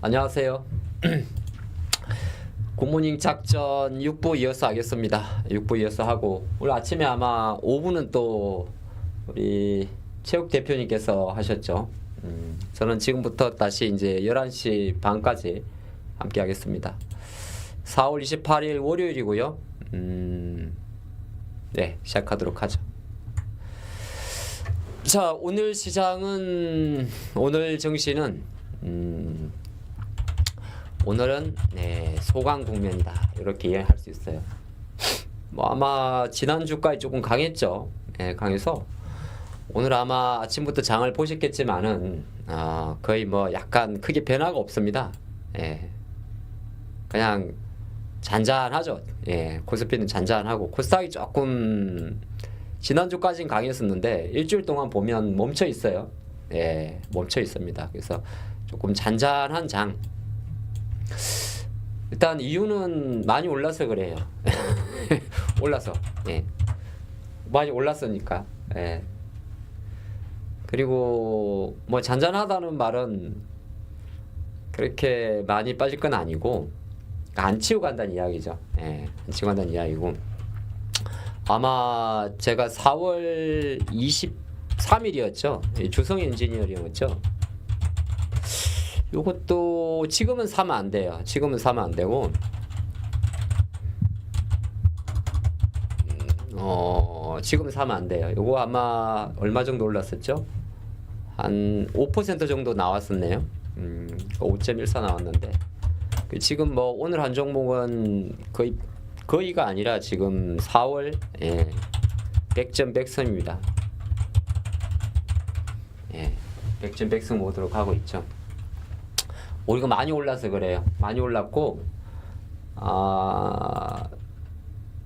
안녕하세요. 굿모닝 작전 6부 이어서 하겠습니다. 6부 이어서 하고 오늘 아침에 아마 5부는 또 우리 체육 대표님께서 하셨죠. 저는 지금부터 다시 이제 11시 반까지 함께 하겠습니다. 4월 28일 월요일이고요. 네, 시작하도록 하죠. 자, 오늘 시장은 오늘 정시는 오늘은 소강 국면이다 이렇게 이해할 수 있어요. 뭐 아마 지난주까지 조금 강했죠. 강해서 오늘 아마 아침부터 장을 보셨겠지만은 거의 뭐 약간 크게 변화가 없습니다. 그냥 잔잔하죠. 코스피는 잔잔하고 코스닥이 조금 지난주까지는 강했었는데 일주일 동안 보면 멈춰 있어요. 멈춰 있습니다. 그래서 조금 잔잔한 장. 일단 이유는 많이 올라서 그래요. 올라서 많이 올랐으니까. 그리고 뭐 잔잔하다는 말은 그렇게 많이 빠질 건 아니고 안 치고 간다는 이야기죠. 안 치고 간다는 이야기고 아마 제가 4월 23일이었죠. 주성 엔지니어링이었죠. 요것도 지금은 사면 안 돼요. 지금은 사면 안 되고 지금은 사면 안 돼요. 요거 아마 얼마 정도 올랐었죠? 한 5% 정도 나왔었네요. 5.14 나왔는데 지금 뭐 오늘 한 종목은 거의가 아니라 지금 4월 100점 100선입니다. 100점 100선 모드로 가고 있죠. 우리가 많이 올라서 그래요. 많이 올랐고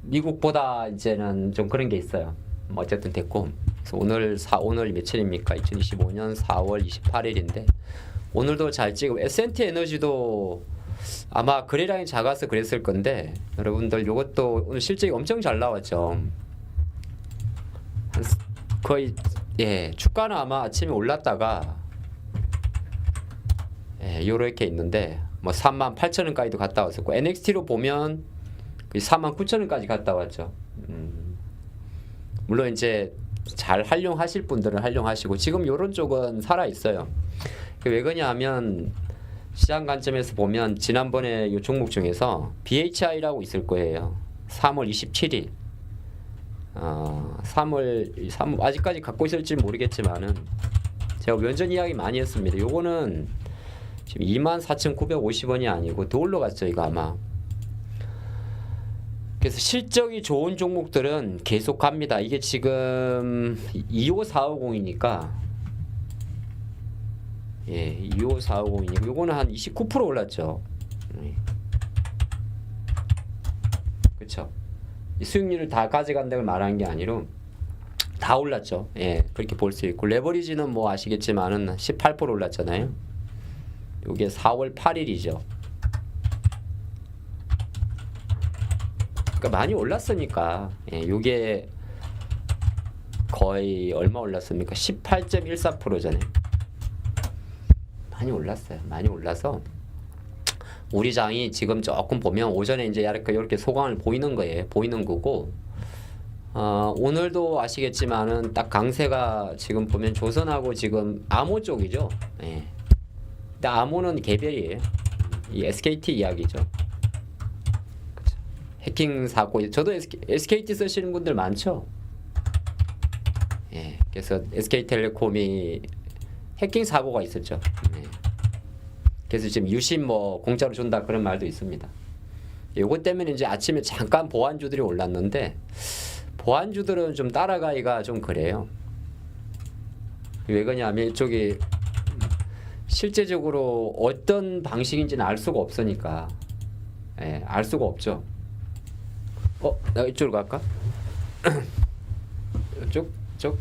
미국보다 이제는 좀 그런 게 있어요. 뭐 어쨌든 됐고 그래서 오늘 며칠입니까? 2025년 4월 28일인데 오늘도 잘 찍고 S&T 에너지도 아마 거래량이 작아서 그랬을 건데 여러분들 요것도 오늘 실적이 엄청 잘 나왔죠. 거의 주가는 아마 아침에 올랐다가 요렇게 있는데 뭐 38,000원까지도 갔다 왔었고 NXT로 보면 49,000원까지 갔다 왔죠. 물론 이제 잘 활용하실 분들은 활용하시고 지금 요런 쪽은 살아 있어요. 왜 그러냐 하면 시장 관점에서 보면 지난번에 요 종목 중에서 BHI라고 있을 거예요. 3월 27일 3월 아직까지 갖고 있을지 모르겠지만은 제가 면전 이야기 많이 했습니다. 요거는 지금 24,950원이 아니고 더 올라갔죠. 이거 아마. 그래서 실적이 좋은 종목들은 계속 갑니다. 이게 지금 25450이니까 25450이니까 요거는 한 29% 올랐죠. 그렇죠. 수익률을 다 가져간다고 말하는 게 아니라 다 올랐죠. 그렇게 볼 수 있고 레버리지는 뭐 아시겠지만은 18% 올랐잖아요. 요게 4월 8일이죠. 그러니까 많이 올랐으니까 요게 거의 얼마 올랐습니까? 18.14%잖아요. 많이 올랐어요. 많이 올라서 우리 장이 지금 조금 보면 오전에 이제 이렇게 소강을 보이는 거예요. 보이는 거고 오늘도 아시겠지만은 딱 강세가 지금 보면 조선하고 지금 암호 쪽이죠. 근데 암호는 개별이에요. 이 SKT 이야기죠. 그쵸. 해킹 사고 저도 SKT 쓰시는 분들 많죠. 그래서 SK텔레콤이 해킹 사고가 있었죠. 그래서 지금 유심 뭐 공짜로 준다 그런 말도 있습니다. 요것 때문에 이제 아침에 잠깐 보안주들이 올랐는데 보안주들은 좀 따라가기가 좀 그래요. 왜 그러냐면 이쪽이 실제적으로 어떤 방식인지는 알 수가 없으니까 알 수가 없죠. 내가 이쪽으로 갈까? 이쪽? 이쪽?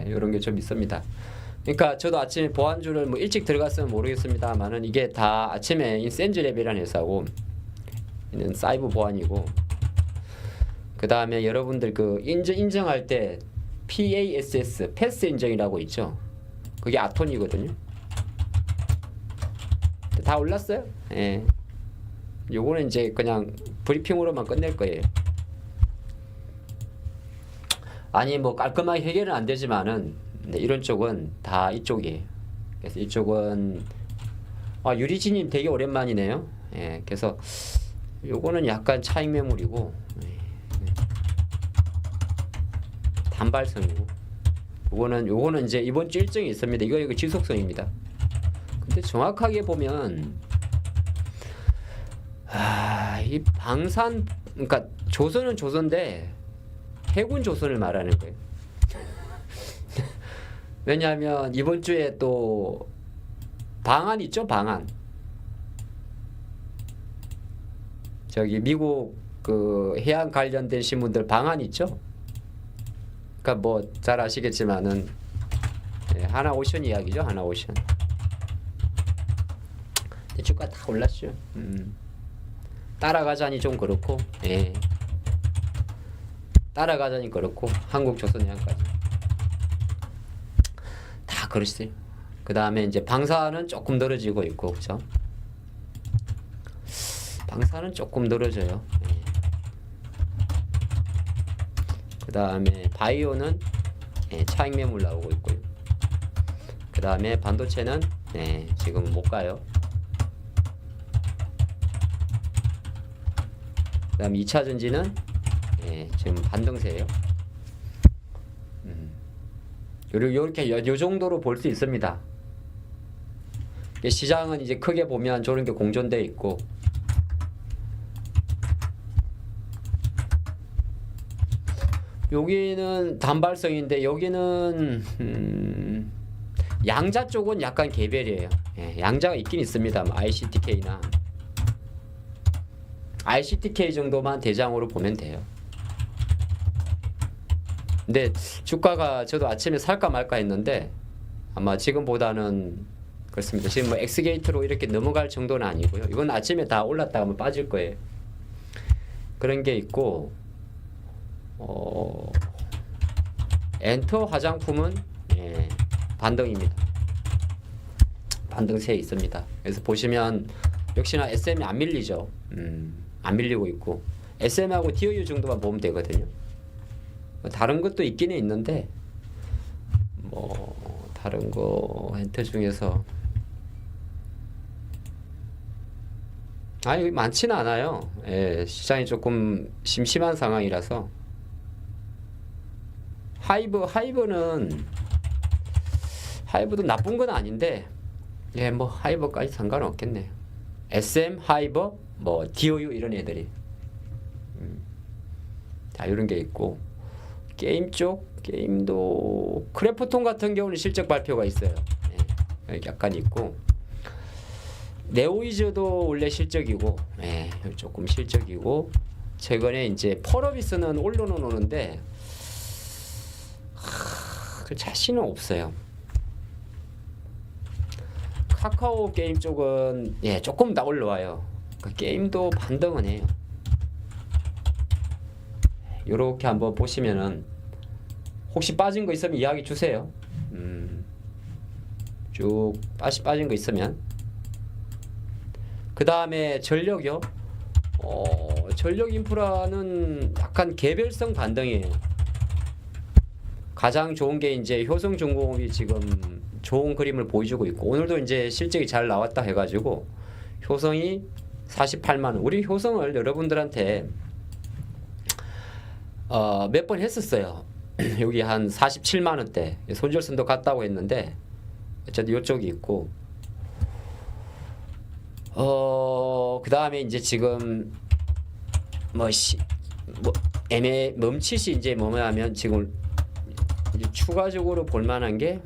이런 게 좀 있습니다. 그러니까 저도 아침에 보안주를 뭐 일찍 들어갔으면 모르겠습니다만은 이게 다 아침에 센즈랩이라는 회사고 있는 사이버 보안이고 그 다음에 여러분들 그 인정할 때 PASS 패스 인정이라고 있죠. 그게 아톤이거든요. 다 올랐어요. 예. 요거는 이제 그냥 브리핑으로만 끝낼 거예요. 아니 뭐 깔끔하게 해결은 안 되지만은 이런 쪽은 다 이쪽이에요. 그래서 이쪽은 유리진님 되게 오랜만이네요. 예. 그래서 요거는 약간 차익 매물이고 단발성이고 요거는 이제 이번 주 일정이 있습니다. 이거 지속성입니다. 근데 정확하게 보면 이 방산 그러니까 조선은 조선인데 해군 조선을 말하는 거예요. 왜냐하면 이번 주에 또 방한 있죠, 방한. 저기 미국 그 해양 관련된 신문들 방한 있죠. 그러니까 뭐 잘 아시겠지만은 하나오션 이야기죠, 하나오션. 주가 다 올랐죠. 따라가자니 좀 그렇고, 예. 따라가자니 그렇고, 한국조선해양까지 다 그러시대요. 그 다음에 이제 방사는 조금 늘어지고 있고, 그죠? 방사는 조금 늘어져요. 예. 그 다음에 바이오는 차익 매물 나오고 있고요. 그 다음에 반도체는 지금 못 가요. 그 다음 2차 전지는 지금 반등세예요. 요렇게 요 정도로 볼 수 있습니다. 시장은 이제 크게 보면 저런 게 공존되어 있고, 여기는 단발성인데 여기는 양자 쪽은 약간 개별이에요. 양자가 있긴 있습니다. ICTK나 ICTK 정도만 대장으로 보면 돼요. 근데 주가가 저도 아침에 살까 말까 했는데 아마 지금보다는 그렇습니다. 지금 뭐 X게이트로 이렇게 넘어갈 정도는 아니고요. 이건 아침에 다 올랐다가 한번 빠질 거예요. 그런 게 있고, 엔터 화장품은 반등입니다. 반등세에 있습니다. 그래서 보시면 역시나 SM이 안 밀리죠. 안 밀리고 있고, SM하고 DOU 정도만 보면 되거든요. 다른 것도 있기는 있는데 뭐 다른 거 엔터 중에서 많지는 않아요. 시장이 조금 심심한 상황이라서. 하이브도 나쁜 건 아닌데 뭐 하이버까지 상관은 없겠네요. SM, 하이버, 뭐 DOU 이런 애들이 자 이런 게 있고, 게임 쪽 게임도 크래프톤 같은 경우는 실적 발표가 있어요. 약간 있고, 네오이즈도 원래 실적이고, 조금 실적이고, 최근에 이제 펄어비스는 올려는 오는데 그 자신은 없어요. 카카오 게임 쪽은 조금 더 올라와요. 그 게임도 반등은 해요. 요렇게 한번 보시면은 혹시 빠진 거 있으면 이야기 주세요. 쭉 빠진 거 있으면. 그 다음에 전력이요. 전력 인프라는 약간 개별성 반등이에요. 가장 좋은 게 이제 효성중공업이 지금 좋은 그림을 보여주고 있고, 오늘도 이제 실적이 잘 나왔다 해가지고 효성이 48만 원. 우리 효성을 여러분들한테 몇 번 했었어요. 여기 한 47만 원대 손절선도 갔다고 했는데 어쨌든 이쪽이 있고, 그 다음에 이제 지금 멈칫이 이제 뭐냐면 지금 이제 추가적으로 볼만한 게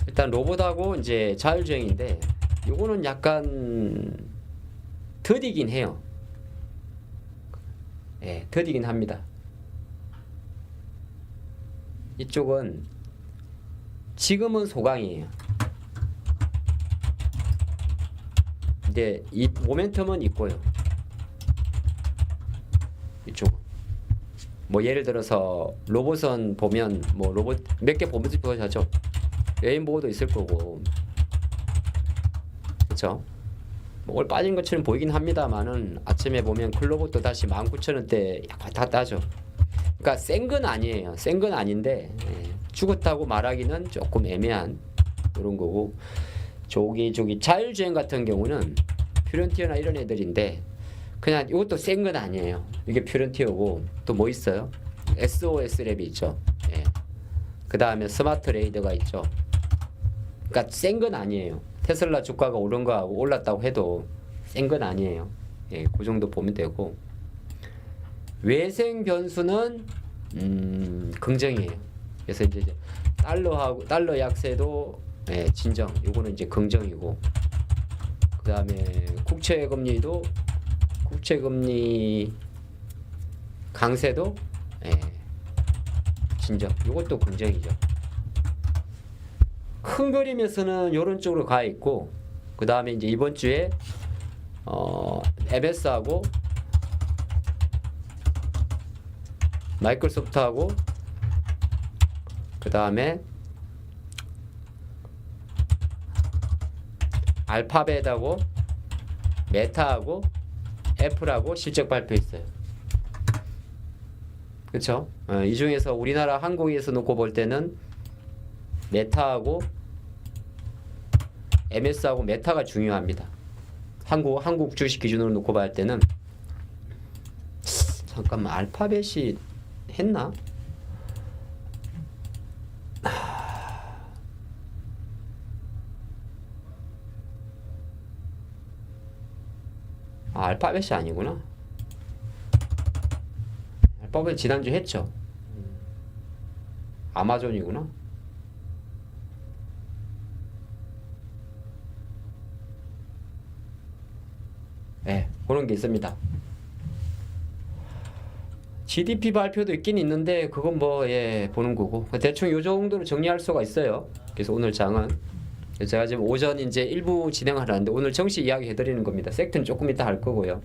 일단 로봇하고 이제 자율주행인데, 요거는 약간 더디긴 해요. 더디긴 합니다. 이쪽은 지금은 소강이에요. 근데 이 모멘텀은 있고요. 이쪽 뭐 예를 들어서 로봇은 보면 뭐 로봇 몇 개 보면서 보여줘. 레인보우도 있을 거고, 그렇죠? 올 빠진 것처럼 보이긴 합니다만은 아침에 보면 클로버도 다시 19,000원대 왔다 갔다 하죠. 그러니까 센 건 아니에요. 센 건 아닌데 죽었다고 말하기는 조금 애매한 그런 거고, 저기 자율주행 같은 경우는 퓨런티어나 이런 애들인데 그냥 이것도 센 건 아니에요. 이게 퓨런티어고 또 뭐 있어요? SOS 랩이 있죠. 그 다음에 스마트 레이더가 있죠. 그러니까 센 건 아니에요. 테슬라 주가가 오른 거하고 올랐다고 해도 센 건 아니에요. 그 정도 보면 되고, 외생 변수는 긍정이에요. 그래서 이제 달러 약세도 진정, 요거는 이제 긍정이고, 그 다음에 국채금리 강세도 진정, 요것도 긍정이죠. 큰 그림에서는 이런 쪽으로 가 있고, 그 다음에 이제 이번 주에 MS하고 마이크로소프트하고 그 다음에 알파벳하고 메타하고 애플하고 실적 발표했어요. 그렇죠? 이 중에서 우리나라 한국에서 놓고 볼 때는 메타하고 MS하고 메타가 중요합니다. 한국 주식 기준으로 놓고 볼 때는, 잠깐만, 알파벳이 했나? 알파벳이 아니구나. 알파벳 지난주 했죠. 아마존이구나. 그런 게 있습니다. GDP 발표도 있긴 있는데 그건 뭐 보는 거고, 대충 요 정도로 정리할 수가 있어요. 그래서 오늘 장은 제가 지금 오전 이제 일부 진행하려는데 오늘 정시 이야기 해드리는 겁니다. 섹트는 조금 이따 할 거고요.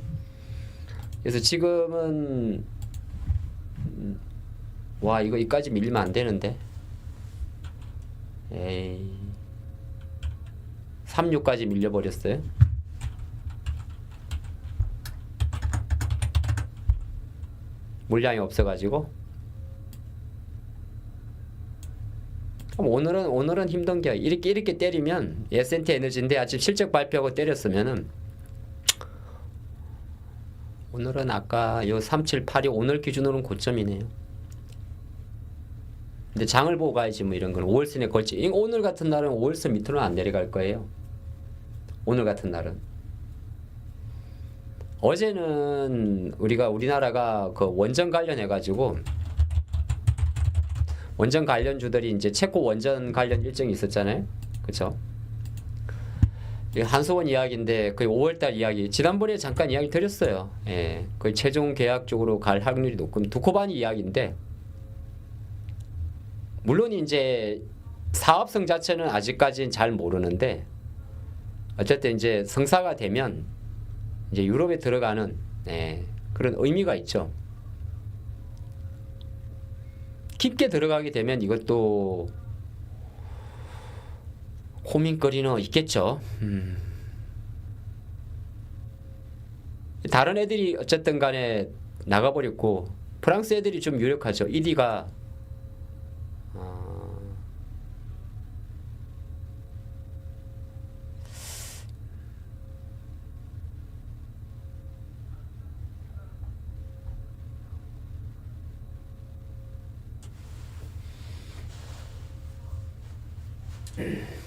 그래서 지금은 와, 이거 이까지 밀리면 안 되는데. 36까지 밀려버렸어요. 물량이 없어가지고. 그럼 오늘은 힘든 게 이렇게 때리면 S&T 에너지인데 아침 실적 발표하고 때렸으면은 오늘은 아까 요 3782 오늘 기준으로는 고점이네요. 근데 장을 보고 가야지 뭐 이런 건 5월선에 걸치. 오늘 같은 날은 5월선 밑으로는 안 내려갈 거예요. 오늘 같은 날은. 어제는 우리나라가 그 원전 관련해 가지고 원전 관련주들이 이제 체코 원전 관련 일정이 있었잖아요. 그렇죠? 한소원 이야기인데 거의 5월달 이야기. 지난번에 잠깐 이야기 드렸어요. 거의 최종 계약 쪽으로 갈 확률이 높고 두코바니 이야기인데, 물론 이제 사업성 자체는 아직까지는 잘 모르는데 어쨌든 이제 성사가 되면 이제 유럽에 들어가는 그런 의미가 있죠. 깊게 들어가게 되면 이것도 고민거리는 있겠죠. 다른 애들이 어쨌든 간에 나가버렸고, 프랑스 애들이 좀 유력하죠. ED가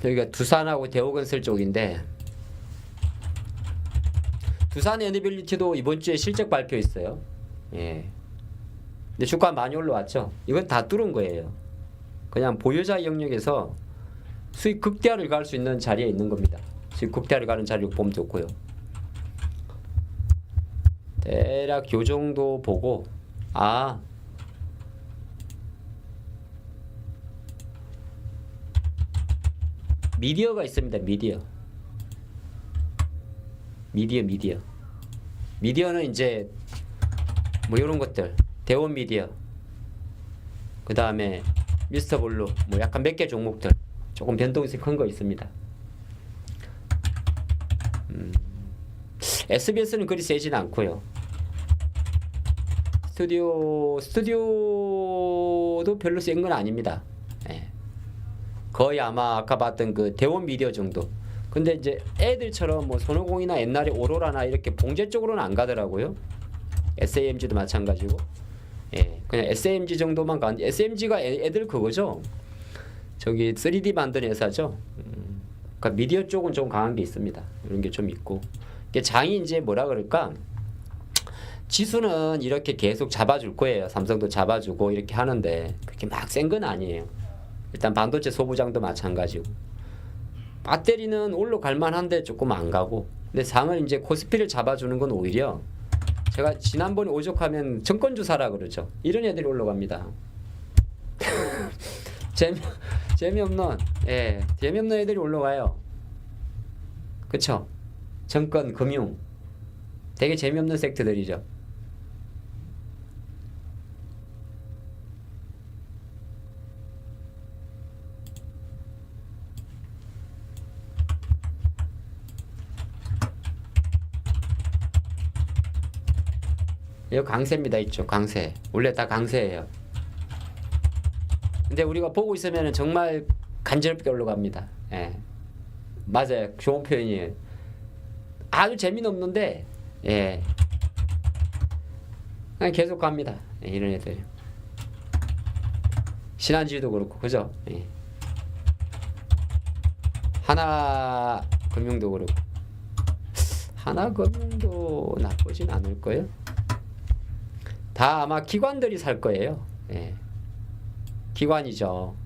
여기가 두산하고 대우건설 쪽인데, 두산 에너빌리티도 이번 주에 실적 발표했어요. 근데 주가 많이 올라왔죠. 이건 다 뚫은 거예요. 그냥 보유자 영역에서 수익 극대화를 갈 수 있는 자리에 있는 겁니다. 수익 극대화를 가는 자리로 보면 좋고요. 대략 요 정도 보고, 미디어가 있습니다. 미디어는 이제 뭐 이런 것들, 대원 미디어, 그 다음에 미스터 블루, 뭐 약간 몇 개 종목들 조금 변동성이 큰 거 있습니다. SBS는 그리 세진 않고요. 스튜디오도 별로 센 건 아닙니다. 예. 거의 아마 아까 봤던 그 대원 미디어 정도. 근데 이제 애들처럼 뭐 손오공이나 옛날에 오로라나 이렇게 봉제 쪽으로는 안 가더라고요. SAMG도 마찬가지고. 예, 그냥 SAMG 정도만 가는데 SAMG가 애들 그거죠. 저기 3D 만드는 회사죠. 그러니까 미디어 쪽은 좀 강한 게 있습니다. 이런 게 좀 있고. 이게 장이 이제 뭐라 그럴까? 지수는 이렇게 계속 잡아줄 거예요. 삼성도 잡아주고 이렇게 하는데 그렇게 막 센 건 아니에요. 일단 반도체 소부장도 마찬가지고. 배터리는 올라갈 만한데 조금 안 가고. 근데 상을 이제 코스피를 잡아주는 건 오히려 제가 지난번에 오죽하면 증권주 사라 그러죠. 이런 애들이 올라갑니다. 재미없는 애들이 올라가요. 그쵸? 정권, 금융 되게 재미없는 섹터들이죠. 이거 강세입니다. 있죠. 강세. 원래 다 강세예요. 근데 우리가 보고 있으면 정말 간지럽게 올라갑니다. 예. 맞아요. 좋은 표현이에요. 아주 재미는 없는데 예. 그냥 계속 갑니다. 예, 이런 애들. 신한지도 그렇고 그죠? 예. 하나금융도 그렇고 하나금융도 나쁘진 않을 거예요. 다 아마 기관들이 살 거예요. 예. 기관이죠.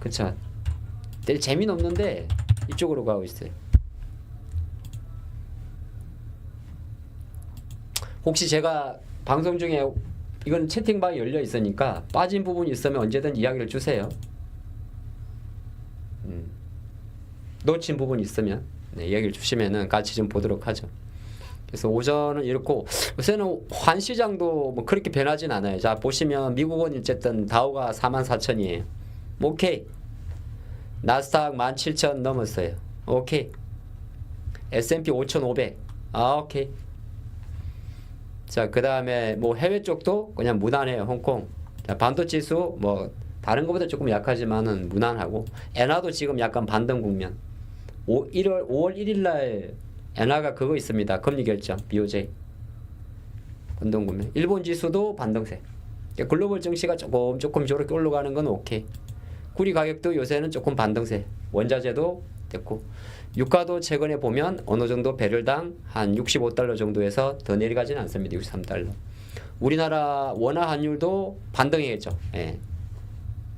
그쵸? 재미는 없는데 이쪽으로 가고 있어요. 혹시 제가 방송 중에 이건 채팅방이 열려 있으니까 빠진 부분이 있으면 언제든 이야기를 주세요. 놓친 부분이 있으면 이야기를 주시면은 같이 좀 보도록 하죠. 그래서 오전은 이렇고 요새는 환시장도 뭐 그렇게 변하진 않아요. 자 보시면 미국은 어쨌든 다우가 44,000이에요. 오케이. 나스닥 17,000 넘었어요. 오케이. S&P 5,500. 오케이. 자 그 다음에 뭐 해외 쪽도 그냥 무난해요. 홍콩. 자, 반도체 지수 뭐 다른 것보다 조금 약하지만은 무난하고 엔화도 지금 약간 반등 국면. 5월 1일 날 엔화가 그거 있습니다. 금리 결정 BOJ 반등 국면. 일본 지수도 반등세. 글로벌 증시가 조금 저렇게 올라가는 건 오케이. 구리 가격도 요새는 조금 반등세. 원자재도 됐고 유가도 최근에 보면 어느 정도 배럴당 한 65달러 정도에서 더 내려가지는 않습니다. 63달러. 우리나라 원화 환율도 반등이겠죠. 예.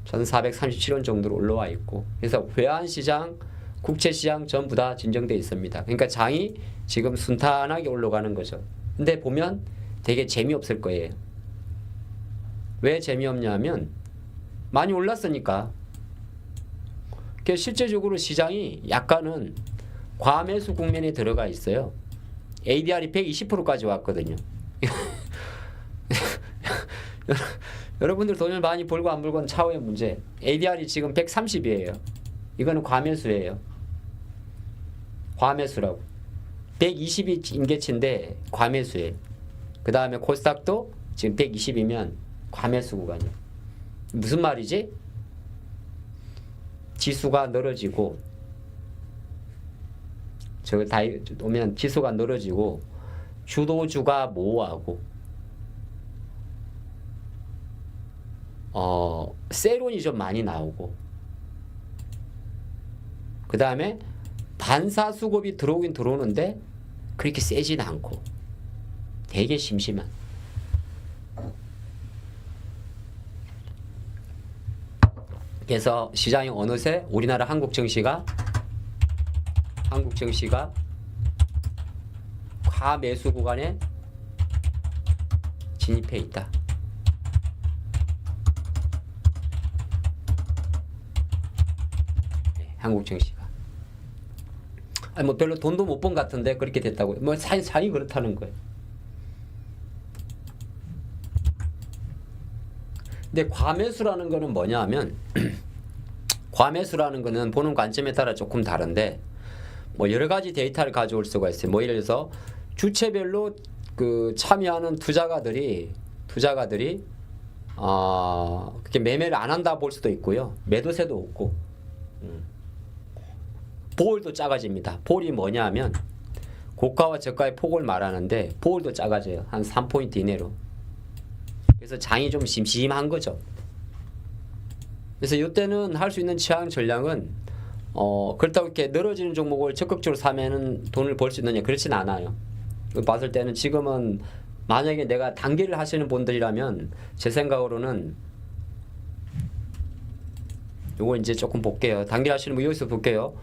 1,437원 정도로 올라와 있고. 그래서 외환시장, 국채시장 전부 다 진정돼 있습니다. 그러니까 장이 지금 순탄하게 올라가는 거죠. 근데 보면 되게 재미없을 거예요. 왜 재미없냐면 많이 올랐으니까. 실제적으로 시장이 약간은 과매수 국면에 들어가 있어요. ADR이 120%까지 왔거든요. 여러분들 돈을 많이 벌고 안 벌고는 차후의 문제. ADR이 지금 130이에요. 이거는 과매수예요. 과매수라고. 120이 임계치인데 과매수예요. 그 다음에 코스닥도 지금 120이면 과매수 구간이에요. 무슨 말이지? 지수가 늘어지고 저기 다 오면 지수가 늘어지고 주도주가 모호하고 세론이 좀 많이 나오고 그 다음에 반사수급이 들어오긴 들어오는데 그렇게 세진 않고 되게 심심한. 그래서 시장이 어느새 우리나라 한국 증시가 과매수 구간에 진입해 있다. 네, 한국 증시가. 아니 뭐 별로 돈도 못 번 같은데 그렇게 됐다고. 뭐 사이 그렇다는 거예요. 근데 과매수라는 거는 뭐냐 하면 과매수라는 거는 보는 관점에 따라 조금 다른데 뭐 여러 가지 데이터를 가져올 수가 있어요. 뭐 예를 들어서 주체별로 그 참여하는 투자가들이 그렇게 매매를 안 한다 볼 수도 있고요. 매도세도 없고 볼도 작아집니다. 볼이 뭐냐면 고가와 저가의 폭을 말하는데 볼도 작아져요. 한 3포인트 이내로. 그래서 장이 좀 심심한 거죠. 그래서 이때는 할 수 있는 취향 전략은 그렇다고 이렇게 늘어지는 종목을 적극적으로 사면은 돈을 벌 수 있느냐, 그렇진 않아요. 봤을 때는 지금은 만약에 내가 단기를 하시는 분들이라면 제 생각으로는 요거 이제 조금 볼게요. 단기 하시는 분 여기서 볼게요.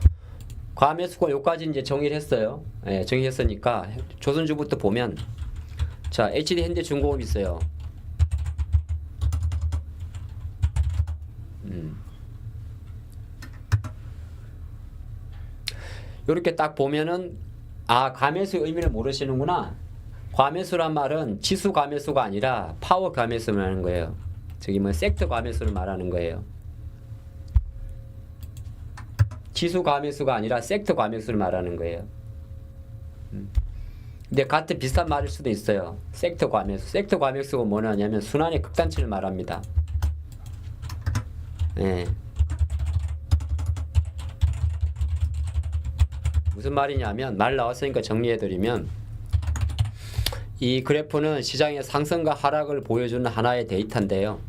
과매수가 요까지 이제 정의를 했어요. 예, 정의했으니까 조선주부터 보면 자, HD 현대중공업 있어요. 요렇게 딱 보면은 아, 과매수의 의미를 모르시는구나. 과매수란 말은 지수 과매수가 아니라 파워 과매수를 말하는 거예요. 저기 뭐 섹터 과매수를 말하는 거예요. 지수 과매수가 아니라 섹터 과매수를 말하는 거예요. 근데 같은 비슷한 말일 수도 있어요. 섹터 과매수. 섹터 과매수가 뭐냐면 순환의 극단치를 말합니다. 네. 무슨 말이냐면 말 나왔으니까 정리해드리면 이 그래프는 시장의 상승과 하락을 보여주는 하나의 데이터인데요.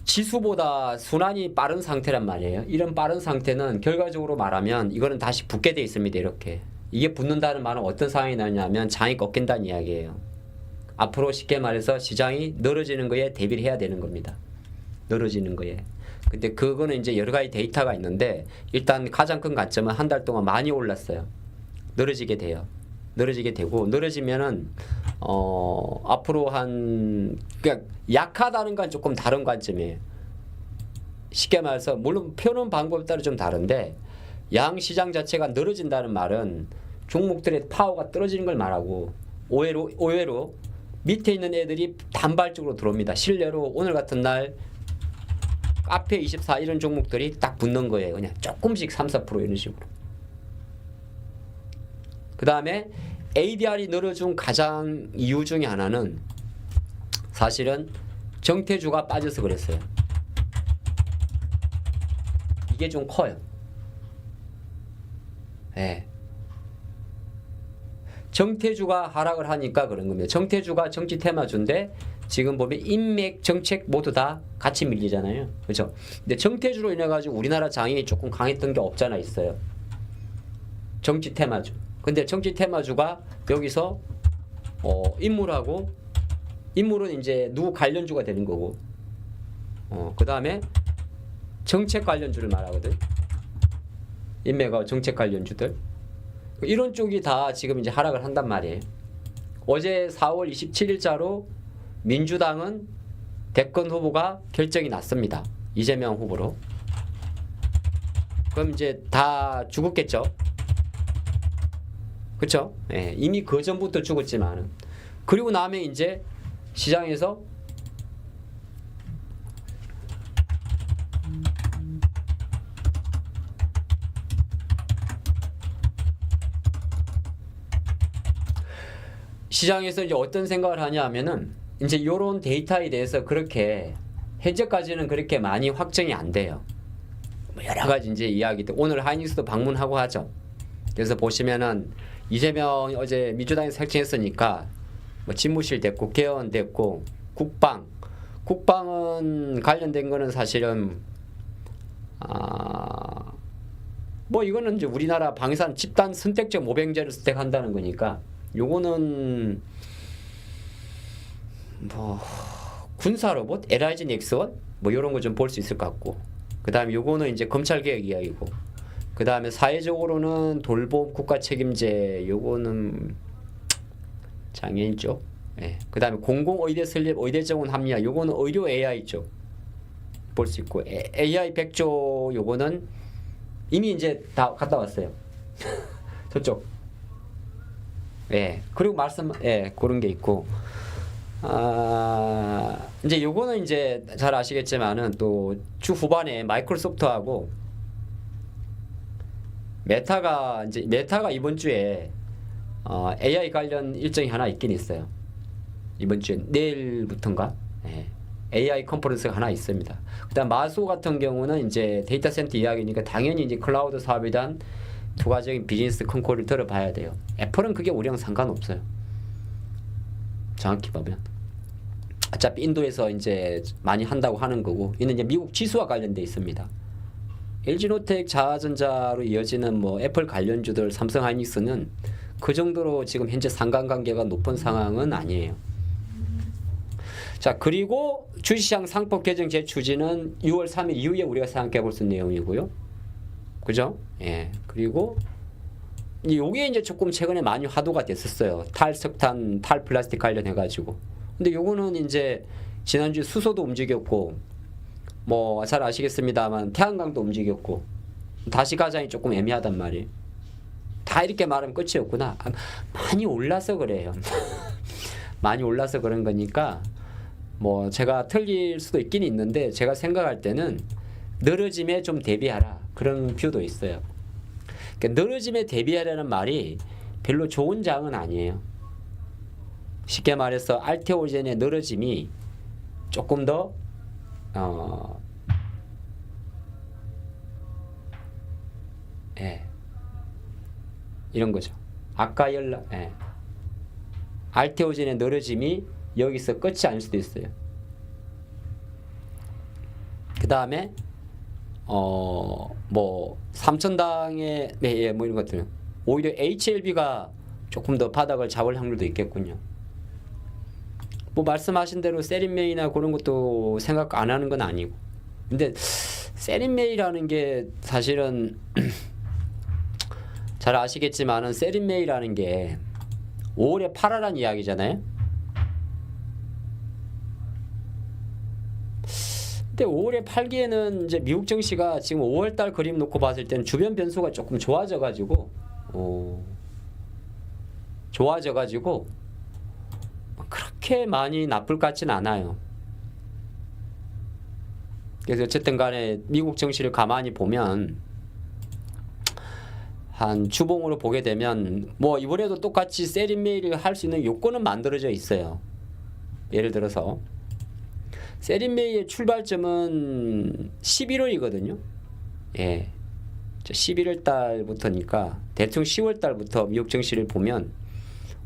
지수보다 순환이 빠른 상태란 말이에요. 이런 빠른 상태는 결과적으로 말하면 이거는 다시 붙게 돼 있습니다. 이렇게. 이게 붙는다는 말은 어떤 상황이 나냐면 장이 꺾인다는 이야기예요. 앞으로 쉽게 말해서 시장이 늘어지는 거에 대비를 해야 되는 겁니다. 늘어지는 거에. 근데 그거는 이제 여러 가지 데이터가 있는데 일단 가장 큰 관점은 한 달 동안 많이 올랐어요. 늘어지게 돼요. 늘어지게 되고 늘어지면은 앞으로 그러니까 약하다는 건 조금 다른 관점이에요. 쉽게 말해서 물론 표현 방법에 따라 좀 다른데 양 시장 자체가 늘어진다는 말은 종목들의 파워가 떨어지는 걸 말하고 오히려 밑에 있는 애들이 단발적으로 들어옵니다. 실례로 오늘 같은 날 카페 24 이런 종목들이 딱 붙는 거예요. 그냥 조금씩 3, 4% 이런 식으로. 그 다음에 ADR이 늘어준 가장 이유 중에 하나는 사실은 정태주가 빠져서 그랬어요. 이게 좀 커요. 네. 정태주가 하락을 하니까 그런 겁니다. 정태주가 정치 테마주인데 지금 보면 인맥, 정책 모두 다 같이 밀리잖아요. 그렇죠? 근데 정태주로 인해 가지고 우리나라 장이 조금 강했던 게 없잖아 있어요. 정치 테마주. 근데 정치 테마주가 여기서 인물은 이제 누구 관련주가 되는 거고, 그 다음에 정책 관련주를 말하거든. 인맥과 정책 관련주들. 이런 쪽이 다 지금 이제 하락을 한단 말이에요. 어제 4월 27일자로 민주당은 대권 후보가 결정이 났습니다. 이재명 후보로. 그럼 이제 다 죽었겠죠. 그렇죠? 예, 이미 그 전부터 죽었지만은 그리고 나면 이제 시장에서 이제 어떤 생각을 하냐 하면은 이제 이런 데이터에 대해서 그렇게 현재까지는 그렇게 많이 확정이 안 돼요. 여러 가지 이제 이야기들 오늘 하이닉스도 방문하고 하죠. 그래서 보시면은 이재명 어제 민주당에서 설정했으니까 뭐 집무실 됐고 개헌 됐고 국방은 관련된 거는 사실은 뭐 이거는 이제 우리나라 방산 집단 선택적 모병제를 선택한다는 거니까 요거는 뭐 군사 로봇 LIG 넥스원 뭐 이런 거 좀 볼 수 있을 것 같고, 그 다음에 요거는 이제 검찰 개혁 이야기고, 그 다음에 사회적으로는 돌봄 국가 책임제 요거는 장애인 쪽, 예. 그 다음에 공공의대 설립 의대 정원 합리화 요거는 의료 AI 쪽 볼 수 있고, AI 100조 요거는 이미 이제 다 갔다 왔어요. 저쪽. 예. 그리고 그런 게 있고, 이제 요거는 이제 잘 아시겠지만은 또 주 후반에 마이크로소프트하고 메타가 이번 주에 AI 관련 일정이 하나 있긴 있어요. 이번 주에 내일부터인가? 네. AI 컨퍼런스가 하나 있습니다. 그다음 마소 같은 경우는 이제 데이터 센터 이야기니까 당연히 이제 클라우드 사업에 대한 추가적인 비즈니스 컨콜을 들어봐야 돼요. 애플은 그게 우리랑 상관없어요. 정확히 보면 어차피 인도에서 이제 많이 한다고 하는 거고, 이는 이제 미국 지수와 관련돼 있습니다. LG노텍, 자전자로 이어지는 뭐 애플 관련주들, 삼성하이닉스는 그 정도로 지금 현재 상관관계가 높은 상황은 아니에요. 자, 그리고 주식시장 상법 개정 재추진은 6월 3일 이후에 우리가 생각해 볼 수 있는 내용이고요. 그죠? 예. 그리고 요게 이제 조금 최근에 많이 화두가 됐었어요. 탈석탄, 탈플라스틱 관련해가지고. 근데 요거는 이제 지난주에 수소도 움직였고, 뭐 잘 아시겠습니다만 태양광도 움직였고, 다시 가장이 조금 애매하단 말이에요. 다 이렇게 말하면 끝이었구나. 많이 올라서 그래요. 많이 올라서 그런 거니까 뭐 제가 틀릴 수도 있긴 있는데, 제가 생각할 때는 늘어짐에 좀 대비하라, 그런 뷰도 있어요. 그러니까 늘어짐에 대비하라는 말이 별로 좋은 장은 아니에요. 쉽게 말해서 알테오젠의 늘어짐이 조금 더 이런 거죠. 아까 알테오젠의 늘어짐이 여기서 끝이 아닐 수도 있어요. 그 다음에 뭐 삼천당의 뭐 이런 것들은 오히려 HLB가 조금 더 바닥을 잡을 확률도 있겠군요. 뭐 말씀하신 대로 세린메이나 그런 것도 생각 안 하는 건 아니고, 근데 세린메이라는 게 사실은 잘 아시겠지만은 세린메이라는 게 5월에 팔아란 이야기잖아요. 근데 5월에 팔기에는 이제 미국 증시가 지금 5월달 그림 놓고 봤을 때는 주변 변수가 조금 좋아져가지고 그렇게 많이 나쁠 것 같지는 않아요. 그래서 어쨌든 간에 미국 증시를 가만히 보면, 한 주봉으로 보게 되면 뭐 이번에도 똑같이 세린메이를 할 수 있는 요건은 만들어져 있어요. 예를 들어서 세린메이의 출발점은 11월이거든요. 예. 11월 달부터니까 대충 10월 달부터 미국 증시를 보면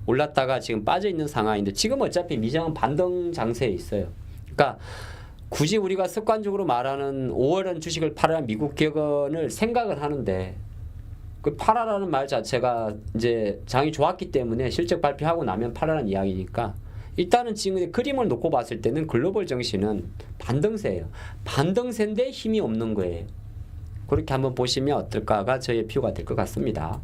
올랐다가 지금 빠져 있는 상황인데, 지금 어차피 미장은 반등 장세에 있어요. 그러니까 굳이 우리가 습관적으로 말하는 5월은 주식을 팔아라 미국 격언을 생각을 하는데, 그 팔아라는 말 자체가 이제 장이 좋았기 때문에 실적 발표하고 나면 팔아라는 이야기니까, 일단은 지금 그림을 놓고 봤을 때는 글로벌 증시는 반등세예요. 반등세인데 힘이 없는 거예요. 그렇게 한번 보시면 어떨까가 저의 뷰가 될 것 같습니다.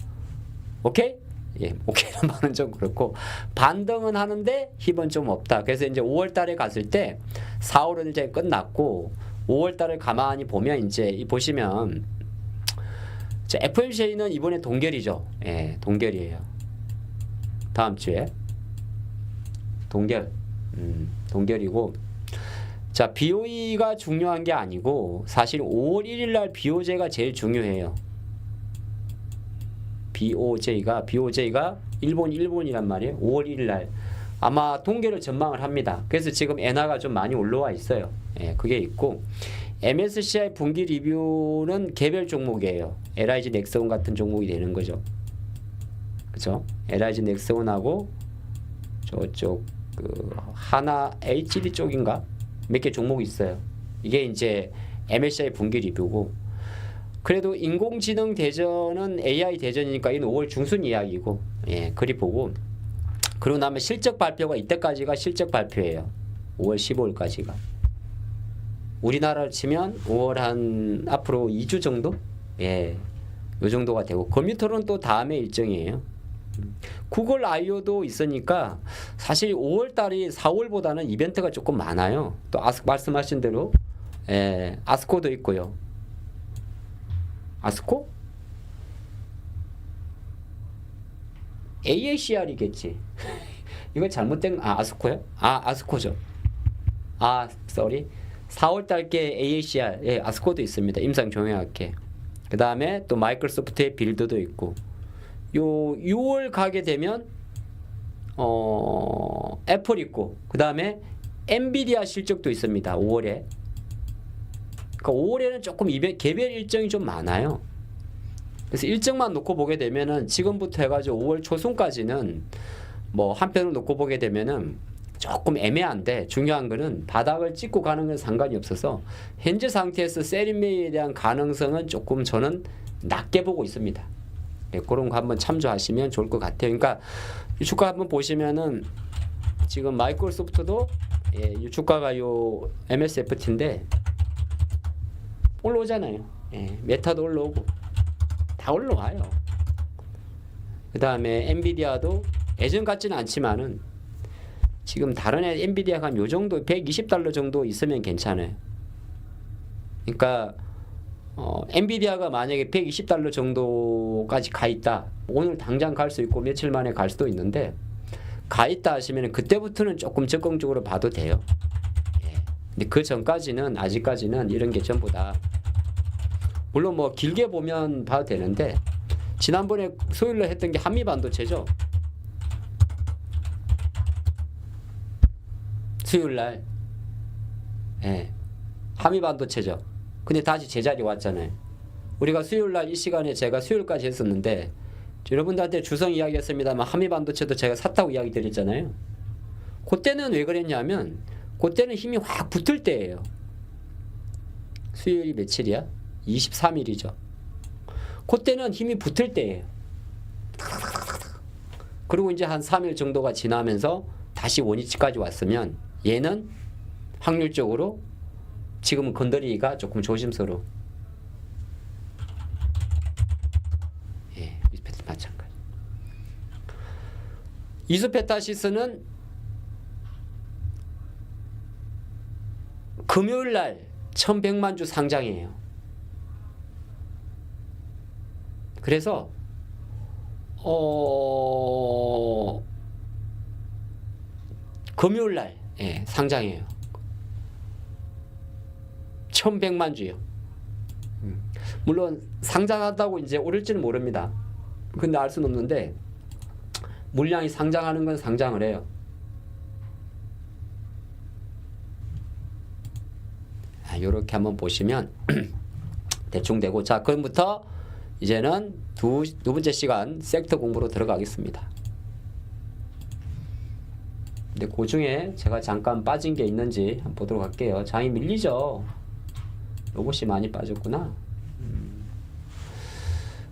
오케이? 예, 오케이란 말은 좀 그렇고, 반등은 하는데 힘은 좀 없다. 그래서 이제 5월 달에 갔을 때 4월은 이제 끝났고 5월 달을 가만히 보면 이제 보시면 FMC는 이번에 동결이죠. 예, 동결이에요. 다음 주에 동결이고, 자, BOE가 중요한 게 아니고 사실 5월 1일 날 BOJ가 제일 중요해요. BOJ가 일본이란 말이에요. 5월 1일 날 아마 동결을 전망을 합니다. 그래서 지금 엔화가 좀 많이 올라와 있어요. 예, 그게 있고, MSCI 분기 리뷰는 개별 종목이에요. LIG 넥스원 같은 종목이 되는 거죠. 그죠? LIG 넥스원하고 저쪽 그 하나 HD 쪽인가? 몇 개 종목이 있어요. 이게 이제 MSCI 분기 리뷰고, 그래도 인공지능 대전은 AI 대전이니까 이는 5월 중순 이야기고, 예, 그리 보고, 그러고 나면 실적 발표가 이때까지가 실적 발표예요. 5월 15일까지가. 우리나라를 치면 5월 한 앞으로 2주 정도? 예, 요 정도가 되고, 컴퓨터는 또 다음에 일정이에요. 구글 I/O도 있으니까 사실 5월 달이 4월보다는 이벤트가 조금 많아요. 또 말씀하신 대로 아스코도 있고요. 아스코? AACR이겠지. 이거 잘못된 아스코요? 아스코죠. 쏘리. 4월 달께 AACR, 예, 아스코도 있습니다. 임상종양학회. 그 다음에 또 마이크로소프트의 빌드도 있고. 요 6월 가게 되면 애플 있고, 그 다음에 엔비디아 실적도 있습니다. 5월에. 그러니까 5월에는 조금 개별 일정이 좀 많아요. 그래서 일정만 놓고 보게 되면은 지금부터 해가지고 5월 초순까지는 뭐 한편으로 놓고 보게 되면은 조금 애매한데, 중요한 거는 바닥을 찍고 가는 건 상관이 없어서 현재 상태에서 셀인메이에 대한 가능성은 조금 저는 낮게 보고 있습니다. 예, 그런 거 한번 참조하시면 좋을 것 같아요. 그러니까 이 주가 한번 보시면은 지금 마이크로소프트도, 예, 이 주가가 요 MSFT인데 올라오잖아요. 예, 메타도 올라오고 다 올라와요. 그 다음에 엔비디아도 예전 같지는 않지만은 지금 다른 엔비디아가 한 요 정도 120달러 정도 있으면 괜찮아요. 그러니까 엔비디아가 만약에 120달러 정도까지 가 있다. 오늘 당장 갈 수 있고 며칠 만에 갈 수도 있는데, 가 있다 하시면 그때부터는 조금 적극적으로 봐도 돼요. 예. 근데 그 전까지는, 아직까지는 이런 게 전부 다, 물론 뭐 길게 보면 봐도 되는데, 지난번에 수요일에 했던 게 한미반도체죠. 수요일날, 예, 한미반도체죠. 근데 다시 제자리 왔잖아요. 우리가 수요일날 이 시간에 제가 수요일까지 했었는데, 여러분들한테 주성 이야기했습니다만 한미반도체도 제가 샀다고 이야기 드렸잖아요. 그때는 왜 그랬냐면, 그때는 힘이 확 붙을 때예요. 수요일이 며칠이야? 23일이죠. 그때는 힘이 붙을 때예요. 그리고 이제 한 3일 정도가 지나면서 다시 원위치까지 왔으면, 얘는 확률적으로 지금은 건드리기가 조금 조심스러워. 예, 이스페트 마찬가지. 이스페타시스는 금요일날 1100만 주 상장이에요. 그래서 금요일날, 예, 상장이에요. 1100만 주요. 물론 상장한다고 이제 오를지는 모릅니다. 근데 알 수는 없는데, 물량이 상장하는 건 상장을 해요. 요렇게 한번 보시면 대충 되고, 자, 그럼부터 이제는 두 번째 시간 섹터 공부로 들어가겠습니다. 근데 그 중에 제가 잠깐 빠진 게 있는지 한번 보도록 할게요. 장이 밀리죠. 로봇이 많이 빠졌구나.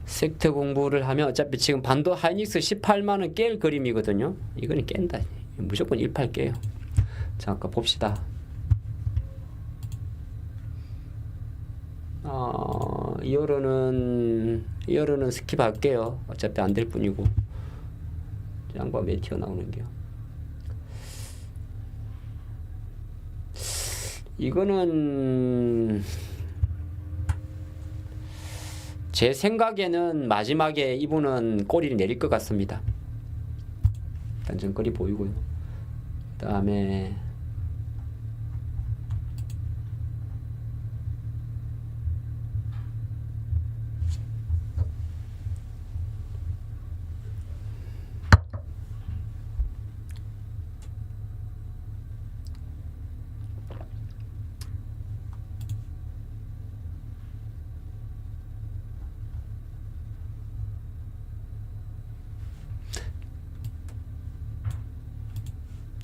섹터 공부를 하면 어차피 지금 반도 하이닉스 18만원 깰 그림이거든요. 이거는 깬다. 무조건 18 깨요. 잠깐 봅시다. 이어로는 스킵할게요. 어차피 안 될 뿐이고. 양과 메티어 나오는 게요. 이거는 제 생각에는 마지막에 이분은 꼬리를 내릴 것 같습니다. 일단 전거리 보이고요. 그 다음에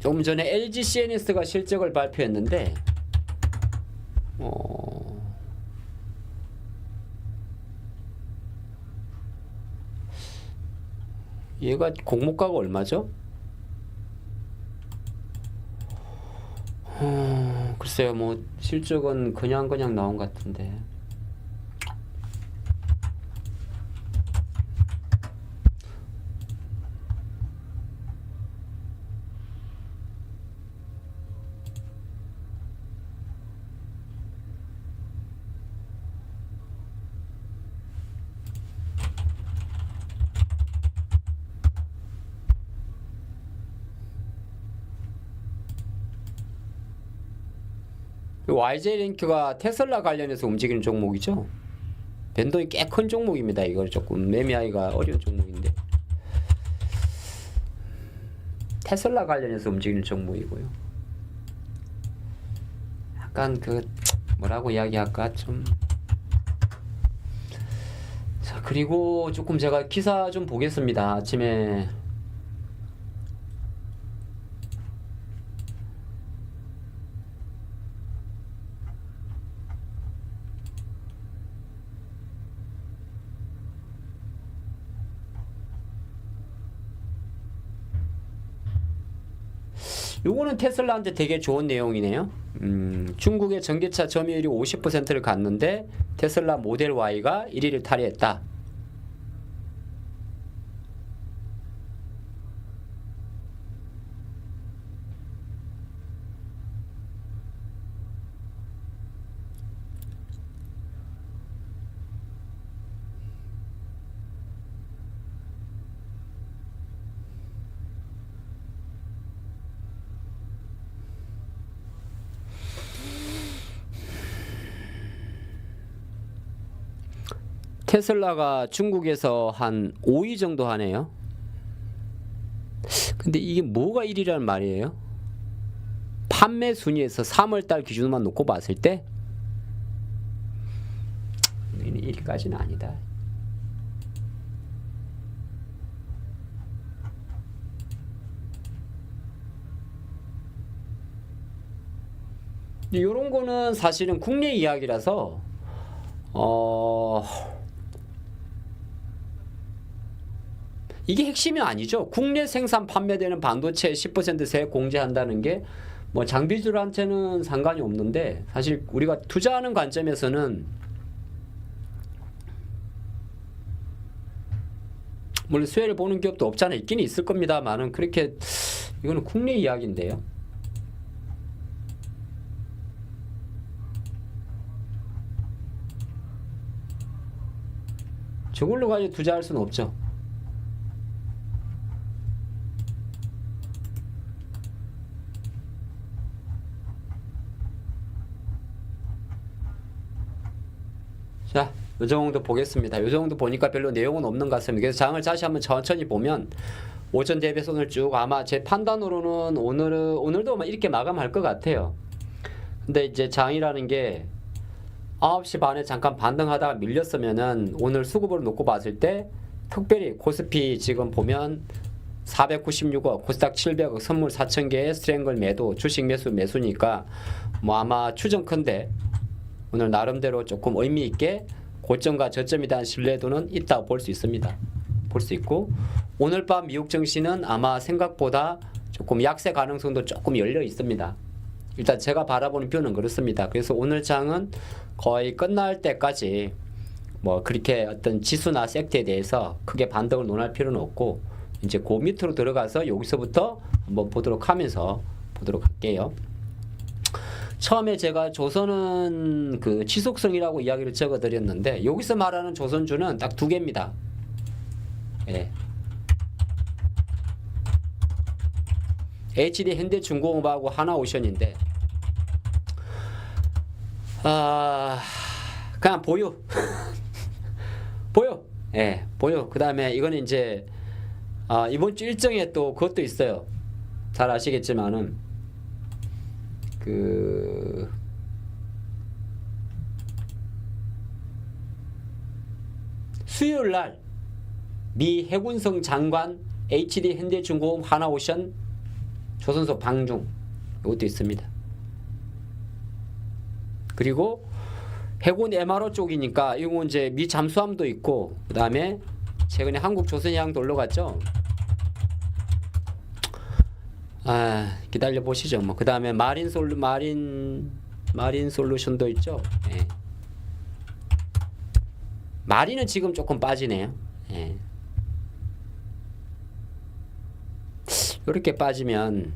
조금 전에 LG CNS가 실적을 발표했는데, 얘가 공모가가 얼마죠? 글쎄요, 뭐 실적은 그냥 나온 것 같은데. YJ링크가 테슬라 관련해서 움직이는 종목이죠. 변동이 꽤 큰 종목입니다. 이거 조금 매매하기가 어려운 종목인데 테슬라 관련해서 움직이는 종목이고요. 약간 그 뭐라고 이야기할까 좀. 자, 그리고 조금 제가 기사 좀 보겠습니다. 아침에 요거는 테슬라한테 되게 좋은 내용이네요. 중국의 전기차 점유율이 50%를 갔는데 테슬라 모델 Y가 1위를 탈의했다. 테슬라가 중국에서 한 5위 정도 하네요. 근데 이게 뭐가 1위라는 말이에요? 판매 순위에서 3월달 기준만 놓고 봤을 때 1위까지는 아니다. 이런 거는 사실은 국내 이야기라서 이게 핵심이 아니죠. 국내 생산 판매되는 반도체 10% 세액 공제한다는 게 뭐 장비주한테는 상관이 없는데 사실 우리가 투자하는 관점에서는 물론 수혜를 보는 기업도 없잖아. 있긴 있을 겁니다만은 그렇게 이거는 국내 이야기인데요. 저걸로 가지고 투자할 수는 없죠. 자, 요 정도 보겠습니다. 요 정도 보니까 별로 내용은 없는 것 같습니다. 그래서 장을 다시 한번 천천히 보면 오전 대비해서 오늘 쭉 아마 제 판단으로는 오늘도 이렇게 마감할 것 같아요. 근데 이제 장이라는 게 9시 반에 잠깐 반등하다가 밀렸으면은 오늘 수급으로 놓고 봤을 때 특별히 코스피 지금 보면 496억, 코스닥 700억, 선물 4,000개, 스트랭글 매도, 주식 매수니까 뭐 아마 추정컨대 오늘 나름대로 조금 의미 있게 고점과 저점에 대한 신뢰도는 있다고 볼 수 있습니다. 볼 수 있고 오늘 밤 미국 증시는 아마 생각보다 조금 약세 가능성도 조금 열려 있습니다. 일단 제가 바라보는 뷰는 그렇습니다. 그래서 오늘 장은 거의 끝날 때까지 뭐 그렇게 어떤 지수나 섹터에 대해서 크게 반등을 논할 필요는 없고 이제 그 밑으로 들어가서 여기서부터 한번 보도록 하면서 보도록 할게요. 처음에 제가 조선은 그 지속성이라고 이야기를 적어 드렸는데 여기서 말하는 조선주는 딱 두 개입니다. 예. HD 현대중공업하고 하나오션인데 그냥 보유 보유. 예, 보유. 그 다음에 이거는 이제 이번 주 일정에 또 그것도 있어요. 잘 아시겠지만은 그 수요일 날 미 해군성 장관 HD 현대중공업 하나오션 조선소 방중 이것도 있습니다. 그리고 해군 MRO 쪽이니까 이거 이제 미 잠수함도 있고 그 다음에 최근에 한국 조선해양도 올라갔죠. 기다려 보시죠. 뭐 그 다음에 마린 솔루션도 있죠. 예. 마린은 지금 조금 빠지네요. 예. 이렇게 빠지면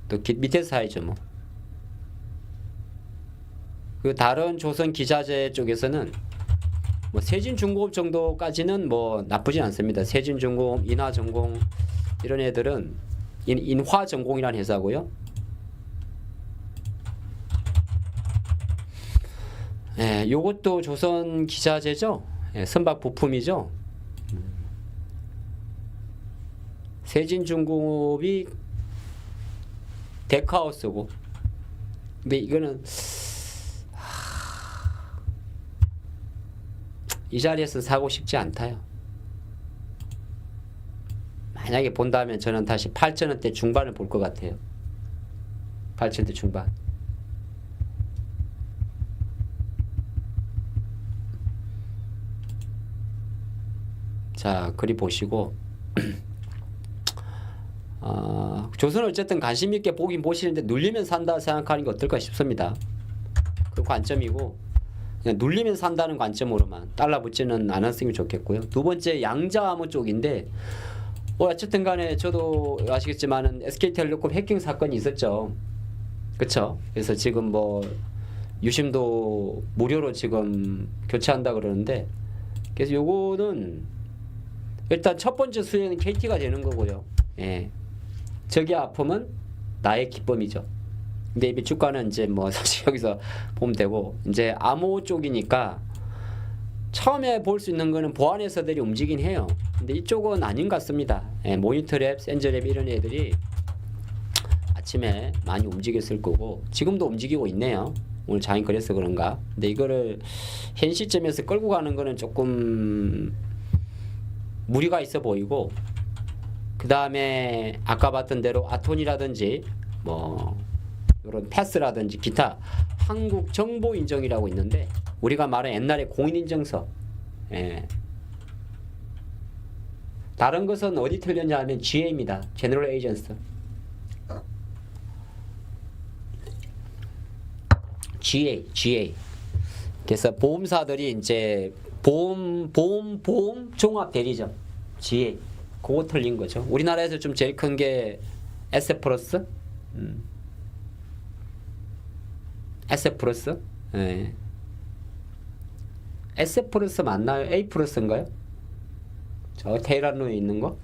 또 밑에서 사야죠 뭐. 그 다른 조선 기자재 쪽에서는 뭐 세진중공업 정도까지는 뭐 나쁘진 않습니다. 세진중공업, 인하전공 이런 애들은 인화전공이라는 회사고요. 예, 요것도 조선 기자재죠. 예, 선박 부품이죠. 세진중공업이 데카하우스고. 근데 이거는 이 자리에서 사고 싶지 않다요. 만약에 본다면 저는 다시 8,000원대 중반을 볼 것 같아요. 8,000원대 중반. 자, 그리 보시고 조선을 어쨌든 관심 있게 보긴 보시는데 눌리면 산다 생각하는 게 어떨까 싶습니다. 그 관점이고, 그냥 눌리면 산다는 관점으로만 달라붙지는 않았으면 좋겠고요. 두 번째, 양자암호 쪽인데 어쨌든 간에 저도 아시겠지만은 SK텔레콤 해킹 사건이 있었죠. 그쵸? 그래서 지금 뭐 유심도 무료로 지금 교체한다 그러는데, 그래서 요거는 일단 첫 번째 수혜는 KT가 되는 거고요. 예. 적의 아픔은 나의 기쁨이죠. 근데 이 주가는 이제 뭐 사실 여기서 보면 되고, 이제 암호 쪽이니까 처음에 볼 수 있는 거는 보안 회사들이 움직이긴 해요. 근데 이쪽은 아닌 것 같습니다. 예, 모니터랩, 센저랩 이런 애들이 아침에 많이 움직였을 거고 지금도 움직이고 있네요. 오늘 장이 그래서 그런가. 근데 이거를 현 시점에서 끌고 가는 거는 조금 무리가 있어 보이고, 그 다음에 아까 봤던 대로 아톤이라든지 뭐 이런 패스라든지 기타 한국 정보 인정이라고 있는데, 우리가 말한 옛날에 공인인증서, 예. 다른 것은 어디 틀렸냐 하면 GA입니다. General Agents. GA. 그래서 보험사들이 이제 보험 종합 대리점 GA. 그거 틀린 거죠. 우리나라에서 좀 제일 큰 게 에세플러스. 에세플러스. 예. 에세플러스 맞나요? A 플러스인가요? 저 테헤란로에 있는 거?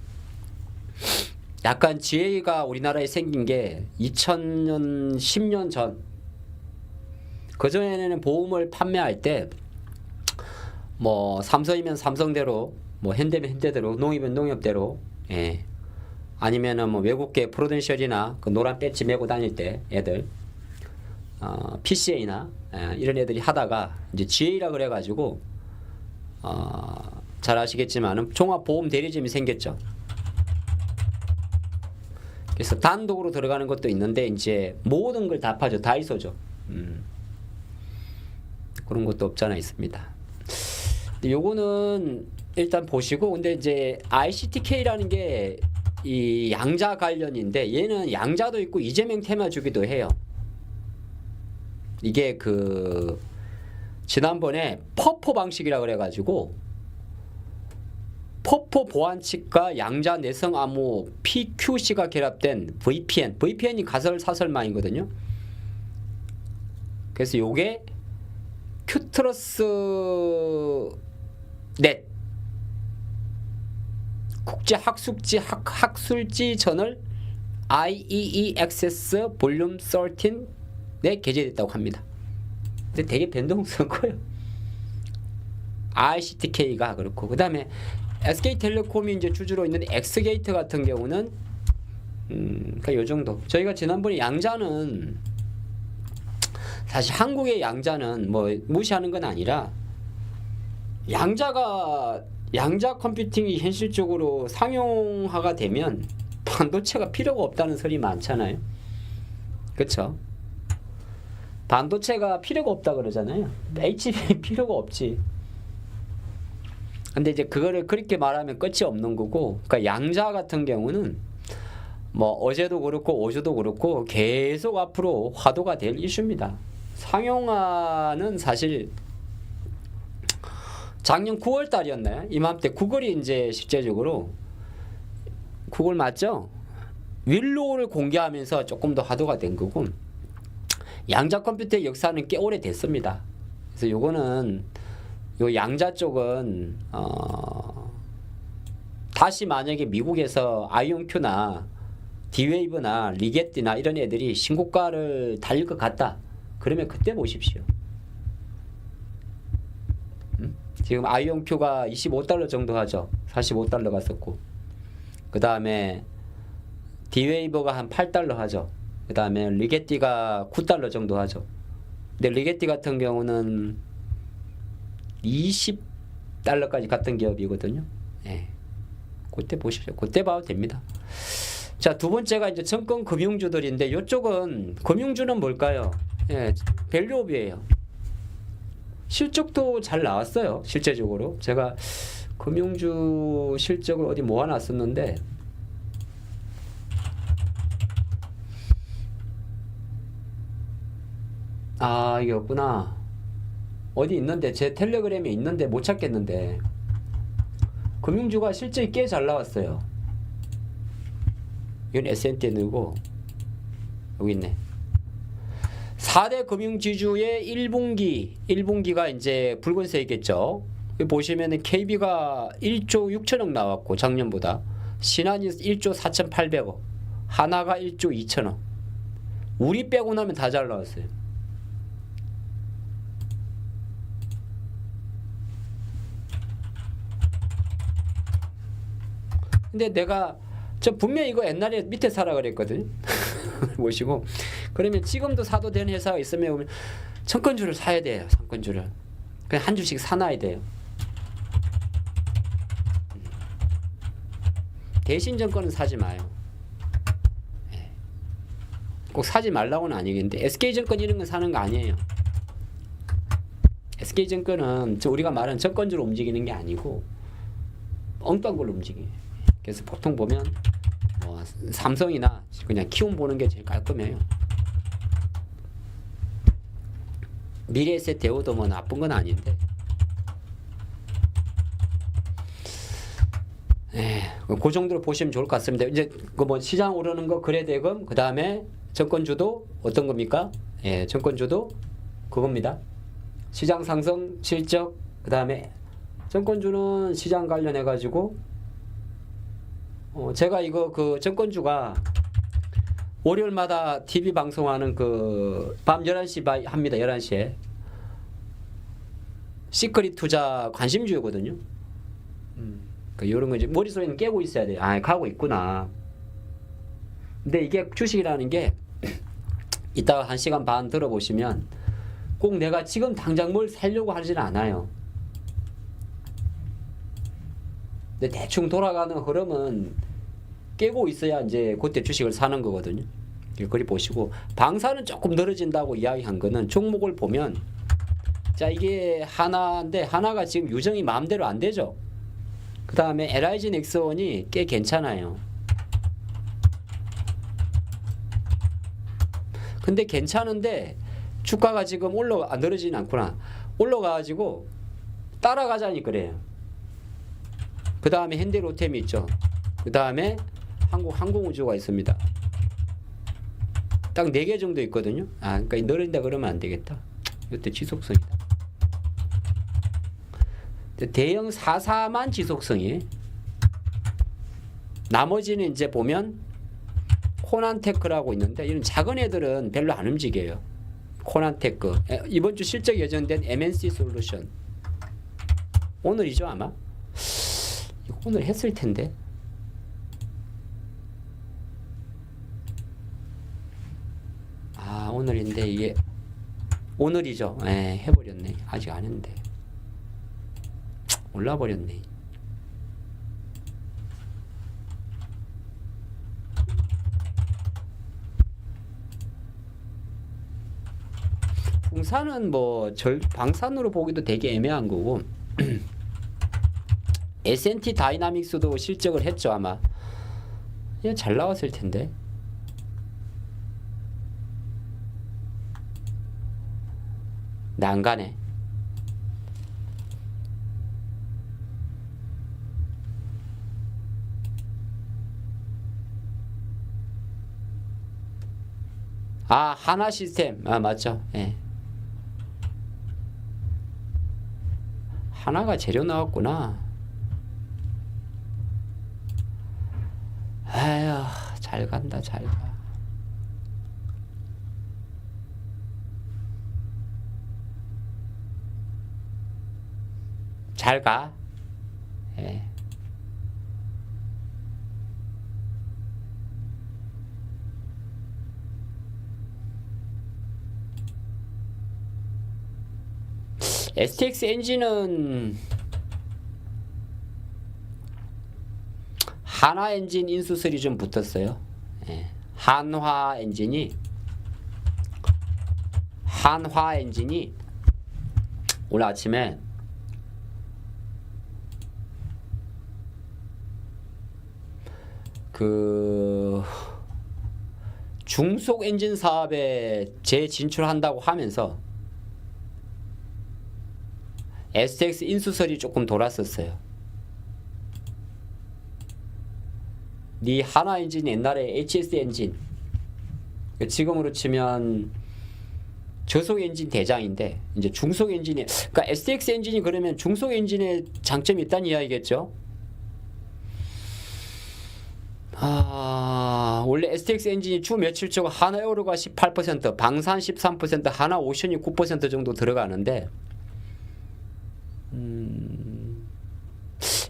약간 GA가 우리나라에 생긴 게 2000년 10년 전. 그전에는 보험을 판매할 때 뭐 삼성이면 삼성대로, 뭐 현대면 현대대로, 농협이면 농협대로, 예. 아니면은 뭐 외국계 프루덴셜이나 그 노란 배지 메고 다닐 때 애들, PCA나 이런 애들이 하다가 이제 GA라 그래가지고 잘 아시겠지만은 종합보험 대리점이 생겼죠. 그래서 단독으로 들어가는 것도 있는데 이제 모든 걸 다 파죠. 다이소죠. 그런 것도 없잖아 있습니다. 근데 요거는 일단 보시고, 근데 이제 ICTK라는 게 이 양자 관련인데 얘는 양자도 있고 이재명 테마주기도 해요. 이게 그 지난번에 퍼포 방식이라 그래가지고 퍼포 보안칙과 양자 내성 암호 PQC가 결합된 VPN이 가설사설망이거든요. 그래서 요게 큐트러스 넷 국제 학술지 저널 IEE 액세스 볼륨 13에 게재됐다고 합니다. 근데 되게 변동스럽고요. ICTK가 그렇고, 그 다음에 SK텔레콤이 이제 주주로 있는 엑스게이트 같은 경우는 그러니까 요 정도. 저희가 지난번에 양자는 사실 한국의 양자는 뭐 무시하는 건 아니라, 양자 컴퓨팅이 현실적으로 상용화가 되면 반도체가 필요가 없다는 소리 많잖아요. 그쵸? 반도체가 필요가 없다 그러잖아요. HBM 필요가 없지. 근데 이제 그거를 그렇게 말하면 끝이 없는 거고, 그러니까 양자 같은 경우는 뭐 어제도 그렇고 어제도 그렇고 계속 앞으로 화두가 될 이슈입니다. 상용화는 사실 작년 9월 달이었나요? 이맘때 구글이 이제 실제적으로, 구글 맞죠? 윌로우를 공개하면서 조금 더 화두가 된 거고, 양자 컴퓨터의 역사는 꽤 오래됐습니다. 그래서 요거는 요 양자 쪽은 다시 만약에 미국에서 아이온큐나 디웨이브나 리게티나 이런 애들이 신고가를 달릴 것 같다, 그러면 그때 보십시오. 지금 아이용표가 25달러 정도 하죠. 45달러 갔었고. 그 다음에 디웨이버가 한 8달러 하죠. 그 다음에 리게티가 9달러 정도 하죠. 근데 리게티 같은 경우는 20달러까지 갔던 기업이거든요. 예. 그때 보십시오. 그때 봐도 됩니다. 자, 두 번째가 이제 증권 금융주들인데 이쪽은 금융주는 뭘까요? 예, 밸류업이에요. 실적도 잘 나왔어요. 실제적으로 제가 금융주 실적을 어디 모아놨었는데 이게 없구나. 어디 있는데 제 텔레그램에 있는데 못 찾겠는데 금융주가 실적이 꽤 잘 나왔어요. 이건 S&T에 넣고 여기 있네. 4대 금융지주의 1분기가 이제 붉은색이겠죠. 여기 보시면은 KB가 1조 6천억 나왔고 작년보다 신한이 1조 4,800억, 하나가 1조 2천억. 우리 빼고 나면 다 잘 나왔어요. 근데 내가 저 분명히 이거 옛날에 밑에 사라 그랬거든. 보시고 그러면 지금도 사도 되는 회사가 있으면 청권주를 사야 돼요. 청권주를 그냥 한 주씩 사놔야 돼요. 대신증권은 사지 마요. 꼭 사지 말라고는 아니겠는데 SK증권 이런 건 사는 거 아니에요. SK증권은 우리가 말하는 증권주로 움직이는 게 아니고 엉뚱한 걸로 움직여요. 그래서 보통 보면 뭐 삼성이나 그냥 키움 보는 게 제일 깔끔해요. 미래에셋 대우도 뭐 나쁜 건 아닌데. 그 정도로 보시면 좋을 것 같습니다. 이제 그 뭐 시장 오르는 거 거래대금, 그 다음에 증권주도 어떤 겁니까? 증권주도 그겁니다. 시장 상승, 실적, 그 다음에 증권주는 시장 관련해 가지고 제가 이거 그 증권주가 월요일마다 TV 방송하는 그 밤 11시 합니다. 11시에 시크릿 투자 관심주거든요. 이런 거 이제 머릿속에는 깨고 있어야 돼요. 가고 있구나. 근데 이게 주식이라는 게 이따가 1시간 반 들어보시면 꼭 내가 지금 당장 뭘 살려고 하지는 않아요. 근데 대충 돌아가는 흐름은 깨고 있어야 이제 그때 주식을 사는 거거든요. 그리 보시고 방사는 조금 늘어진다고 이야기한 거는 종목을 보면 자 이게 하나인데 하나가 지금 유정이 마음대로 안 되죠. 그 다음에 LIG 넥스원이 꽤 괜찮아요. 근데 괜찮은데 주가가 지금 늘어지진 않구나. 올라가가지고 따라가자니 그래요. 그 다음에 현대로템이 있죠. 그 다음에 항공우주가 있습니다. 딱 4개 정도 있거든요. 그러니까 늘어진다 그러면 안 되겠다. 이것도 지속성이다. 대형 4사만 지속성이. 나머지는 이제 보면 코난테크라고 있는데 이런 작은 애들은 별로 안 움직여요. 코난테크. 이번 주 실적 예정된 MNC 솔루션. 오늘이죠 아마? 오늘 했을 텐데. 오늘인데 이게 오늘이죠. 해버렸네. 아직 안 했는데. 올라버렸네. 풍산은 뭐 방산으로 보기도 되게 애매한 거고 S&T 다이나믹스도 실적을 했죠 아마. 잘 나왔을 텐데. 안 가네. 하나 시스템. 맞죠. 하나가 재료 나왔구나. 아휴, 잘 간다, 잘 가. 잘 가. 예. STX 엔진은 한화 엔진 인수설이 좀 붙었어요. 예. 한화 엔진이 오늘 아침에 그 중속 엔진 사업에 재진출한다고 하면서 STX 인수설이 조금 돌았었어요. 네 한화 엔진 옛날에 HS 엔진, 지금으로 치면 저속 엔진 대장인데 이제 중속 엔진이, 그러니까 STX 엔진이 그러면 중속 엔진에 장점이 있다는 이야기겠죠. 원래 STX 엔진이 주 매출처가 하나에어로가 18%, 방산 13%, 하나오션이 9% 정도 들어가는데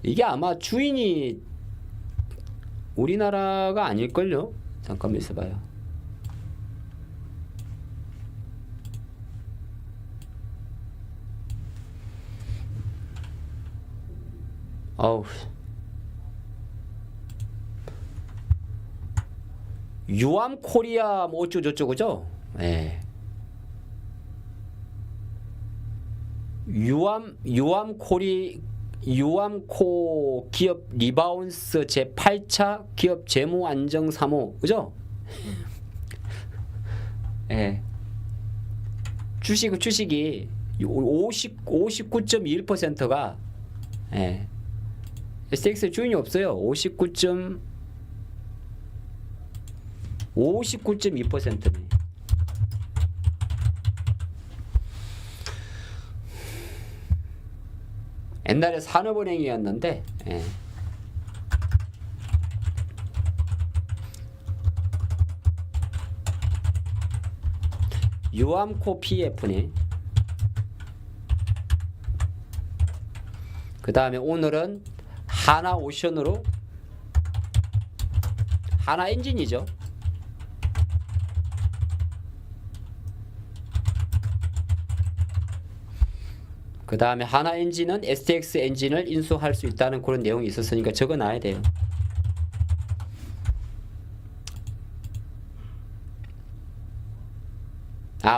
이게 아마 주인이 우리나라가 아닐걸요? 잠깐만 있어봐요. 어우, 유암코리아 뭐 어쩌고저쩌고죠? 예. 유암코 기업 리바운스 제8차 기업 재무 안정 사무, 그죠? 예. 주식이 59.21%가 예. STX 주인이 없어요. 59.2%네. 옛날에 산업은행이었는데 예. 유암코 PF네. 그 다음에 오늘은 하나오션으로 하나엔진이죠. 그 다음에 하나엔진은 STX 엔진을 인수할 수 있다는 그런 내용이 있었으니까 적어놔야 돼요.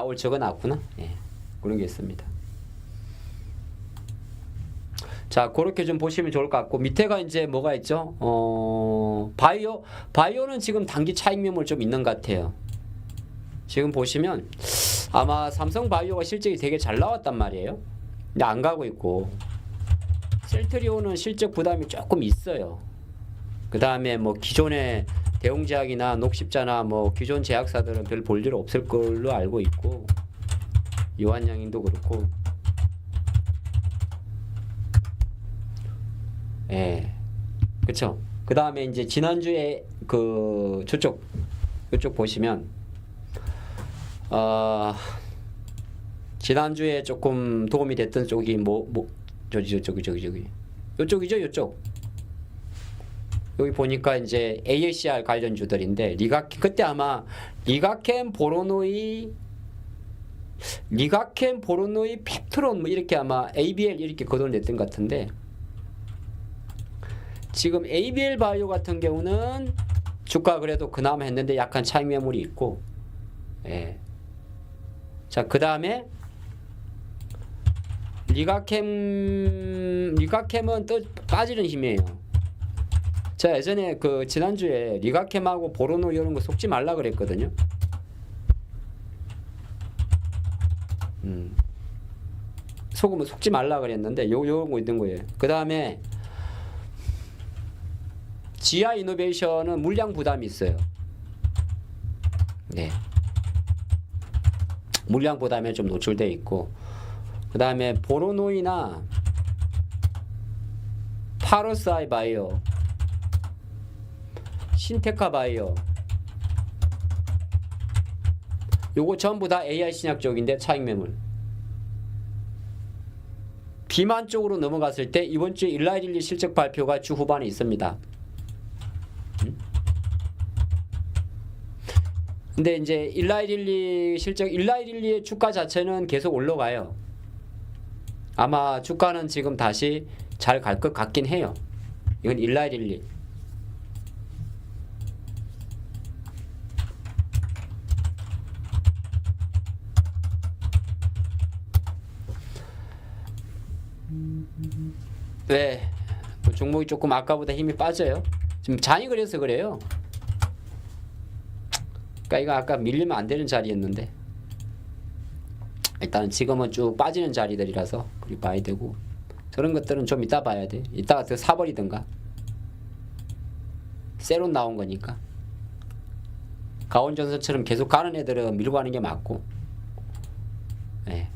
오늘 적어놨구나. 예, 그런 게 있습니다. 자, 그렇게 좀 보시면 좋을 것 같고, 밑에가 이제 뭐가 있죠? 바이오는 지금 단기 차익 매물 좀 있는 것 같아요. 지금 보시면 아마 삼성 바이오가 실적이 되게 잘 나왔단 말이에요. 근데 안 가고 있고, 셀트리온은 실적 부담이 조금 있어요. 그 다음에 뭐 기존의 대웅제약이나 녹십자나 뭐 기존 제약사들은 별 볼 일 없을 걸로 알고 있고, 요한양인도 그렇고. 예, 그쵸. 그 다음에 이제 지난주에 그 이쪽 보시면 지난주에 조금 도움이 됐던 쪽이 저기 요쪽이죠. 요쪽. 여기 보니까 이제 AACR 관련주들인데 그때 아마 리가켄 보로노이 펩트론 뭐 이렇게 아마 ABL 이렇게 거론됐던 것 같은데, 지금 ABL 바이오 같은 경우는 주가 그래도 그나마 했는데 약간 차익 매물이 있고, 예. 자, 그 다음에 리가캠은 또 빠지는 힘이에요. 자, 예전에 그 지난주에 리가캠하고 보로노 이런 거 속지 말라 그랬거든요. 속으면 속지 말라 그랬는데 요런 거 있는 거예요. 그 다음에 지아 이노베이션은 물량 부담이 있어요. 네. 물량 부담에 좀 노출되어 있고, 그 다음에 보로노이나 파로사이 바이오, 신테카 바이오, 요거 전부 다 AI 신약 쪽인데 차익 매물. 비만 쪽으로 넘어갔을 때 이번 주에 일라이릴리 실적 발표가 주 후반에 있습니다. 근데 이제 일라이릴리의 주가 자체는 계속 올라가요. 아마 주가는 지금 다시 잘 갈 것 같긴 해요. 이건 일라이릴리. 왜? 종목이 조금 아까보다 힘이 빠져요. 지금 장이 그래서 그래요. 그러니까 이거 아까 밀리면 안 되는 자리였는데 일단 지금은 쭉 빠지는 자리들이라서 그리 봐야 되고, 저런 것들은 좀 이따 봐야 돼. 이따가 더 사버리든가. 세론 나온 거니까. 가온전선처럼 계속 가는 애들은 밀고 가는 게 맞고. 네.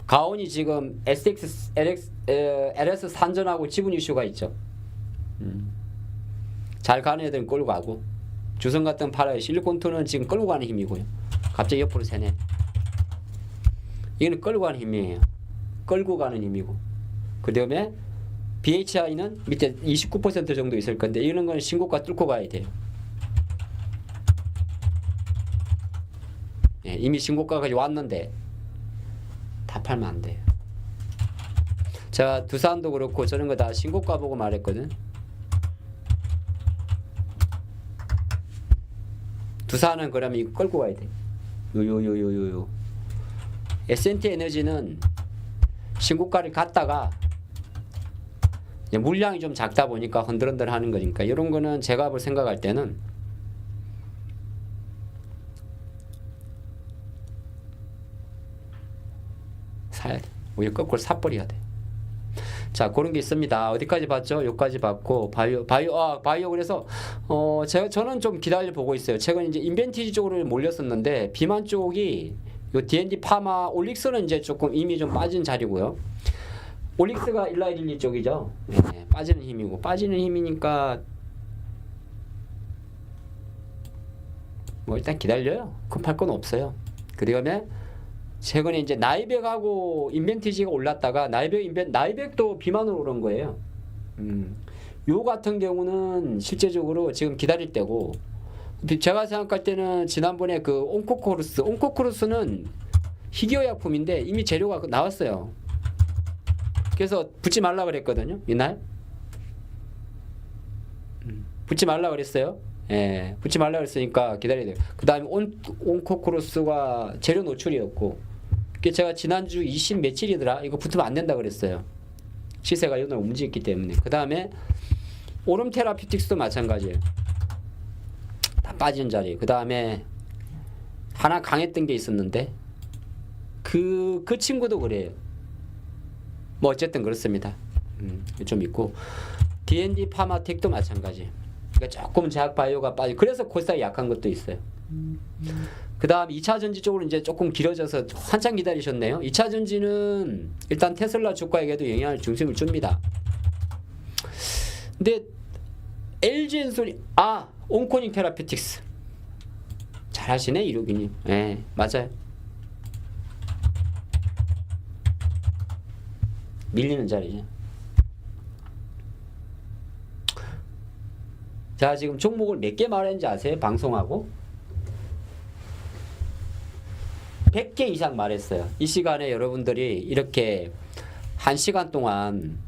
가온이 지금 LS 산전하고 지분 이슈가 있죠. 잘 가는 애들은 끌고 가고, 주성 같은 팔아요. 실리콘톤은 지금 끌고 가는 힘이고요. 갑자기 옆으로 새네. 이거는 끌고 가는 힘이에요. 끌고 가는 힘이고, 그 다음에 BHI는 밑에 29% 정도 있을 건데 이런 건 신고가 뚫고 가야 돼요. 예, 이미 신고가까지 왔는데 다 팔면 안 돼요. 제가 두산도 그렇고 저런 거 다 신고가 보고 말했거든. 두산은 그러면 이거 끌고 가야 돼. 요요요요요. S&T 에너지는 신고가를 갔다가 물량이 좀 작다 보니까 흔들흔들 하는 거니까, 이런 거는 제가 볼 생각할 때는 사야 돼. 오히려 거꾸로 사버려야 돼. 자, 그런 게 있습니다. 어디까지 봤죠? 여기까지 봤고, 바이오 그래서 저는 좀 기다려 보고 있어요. 최근 이제 인벤티지 쪽으로 몰렸었는데 비만 쪽이 요 D&D 파마, 올릭스는 이제 조금 이미 좀 빠진 자리고요. 올릭스가 일라이릴리 쪽이죠. 네, 빠지는 힘이고, 빠지는 힘이니까 뭐 일단 기다려요. 급할 건 없어요. 그 다음에 최근에 이제 나이백하고 인벤티지가 올랐다가 나이백도 비만으로 오른 거예요. 요 같은 경우는 실제적으로 지금 기다릴 때고, 제가 생각할 때는 지난번에 그 온코코루스는 희귀의약품인데 이미 재료가 나왔어요. 그래서 붙지 말라 그랬거든요. 이날 붙지 말라 그랬어요. 예, 붙지 말라 그랬으니까 기다려야 돼요. 그 다음에 온코코루스가 재료 노출이었고, 제가 지난주 20 며칠이더라 이거 붙으면 안 된다 그랬어요. 시세가 오늘 움직였기 때문에. 그 다음에 오름 테라피틱스도 마찬가지예요. 다 빠지는 자리. 그 다음에 하나 강했던 게 있었는데 그 친구도 그래요. 뭐 어쨌든 그렇습니다. 좀 있고, D&D 파마텍도 마찬가지. 그러니까 조금 제약바이오가 빠지. 그래서 코스닥이 약한 것도 있어요. 그 다음 2차전지 쪽으로 이제 조금 길어져서 한참 기다리셨네요. 2차전지는 일단 테슬라 주가에게도 영향을 중심을 줍니다. 근데 LG엔솔이 온코닝 테라피틱스 잘하시네 이루기님. 예, 맞아요. 밀리는 자리죠. 자, 지금 종목을 몇 개 말했는지 아세요? 방송하고 100개 이상 말했어요. 이 시간에 여러분들이 이렇게 1시간 동안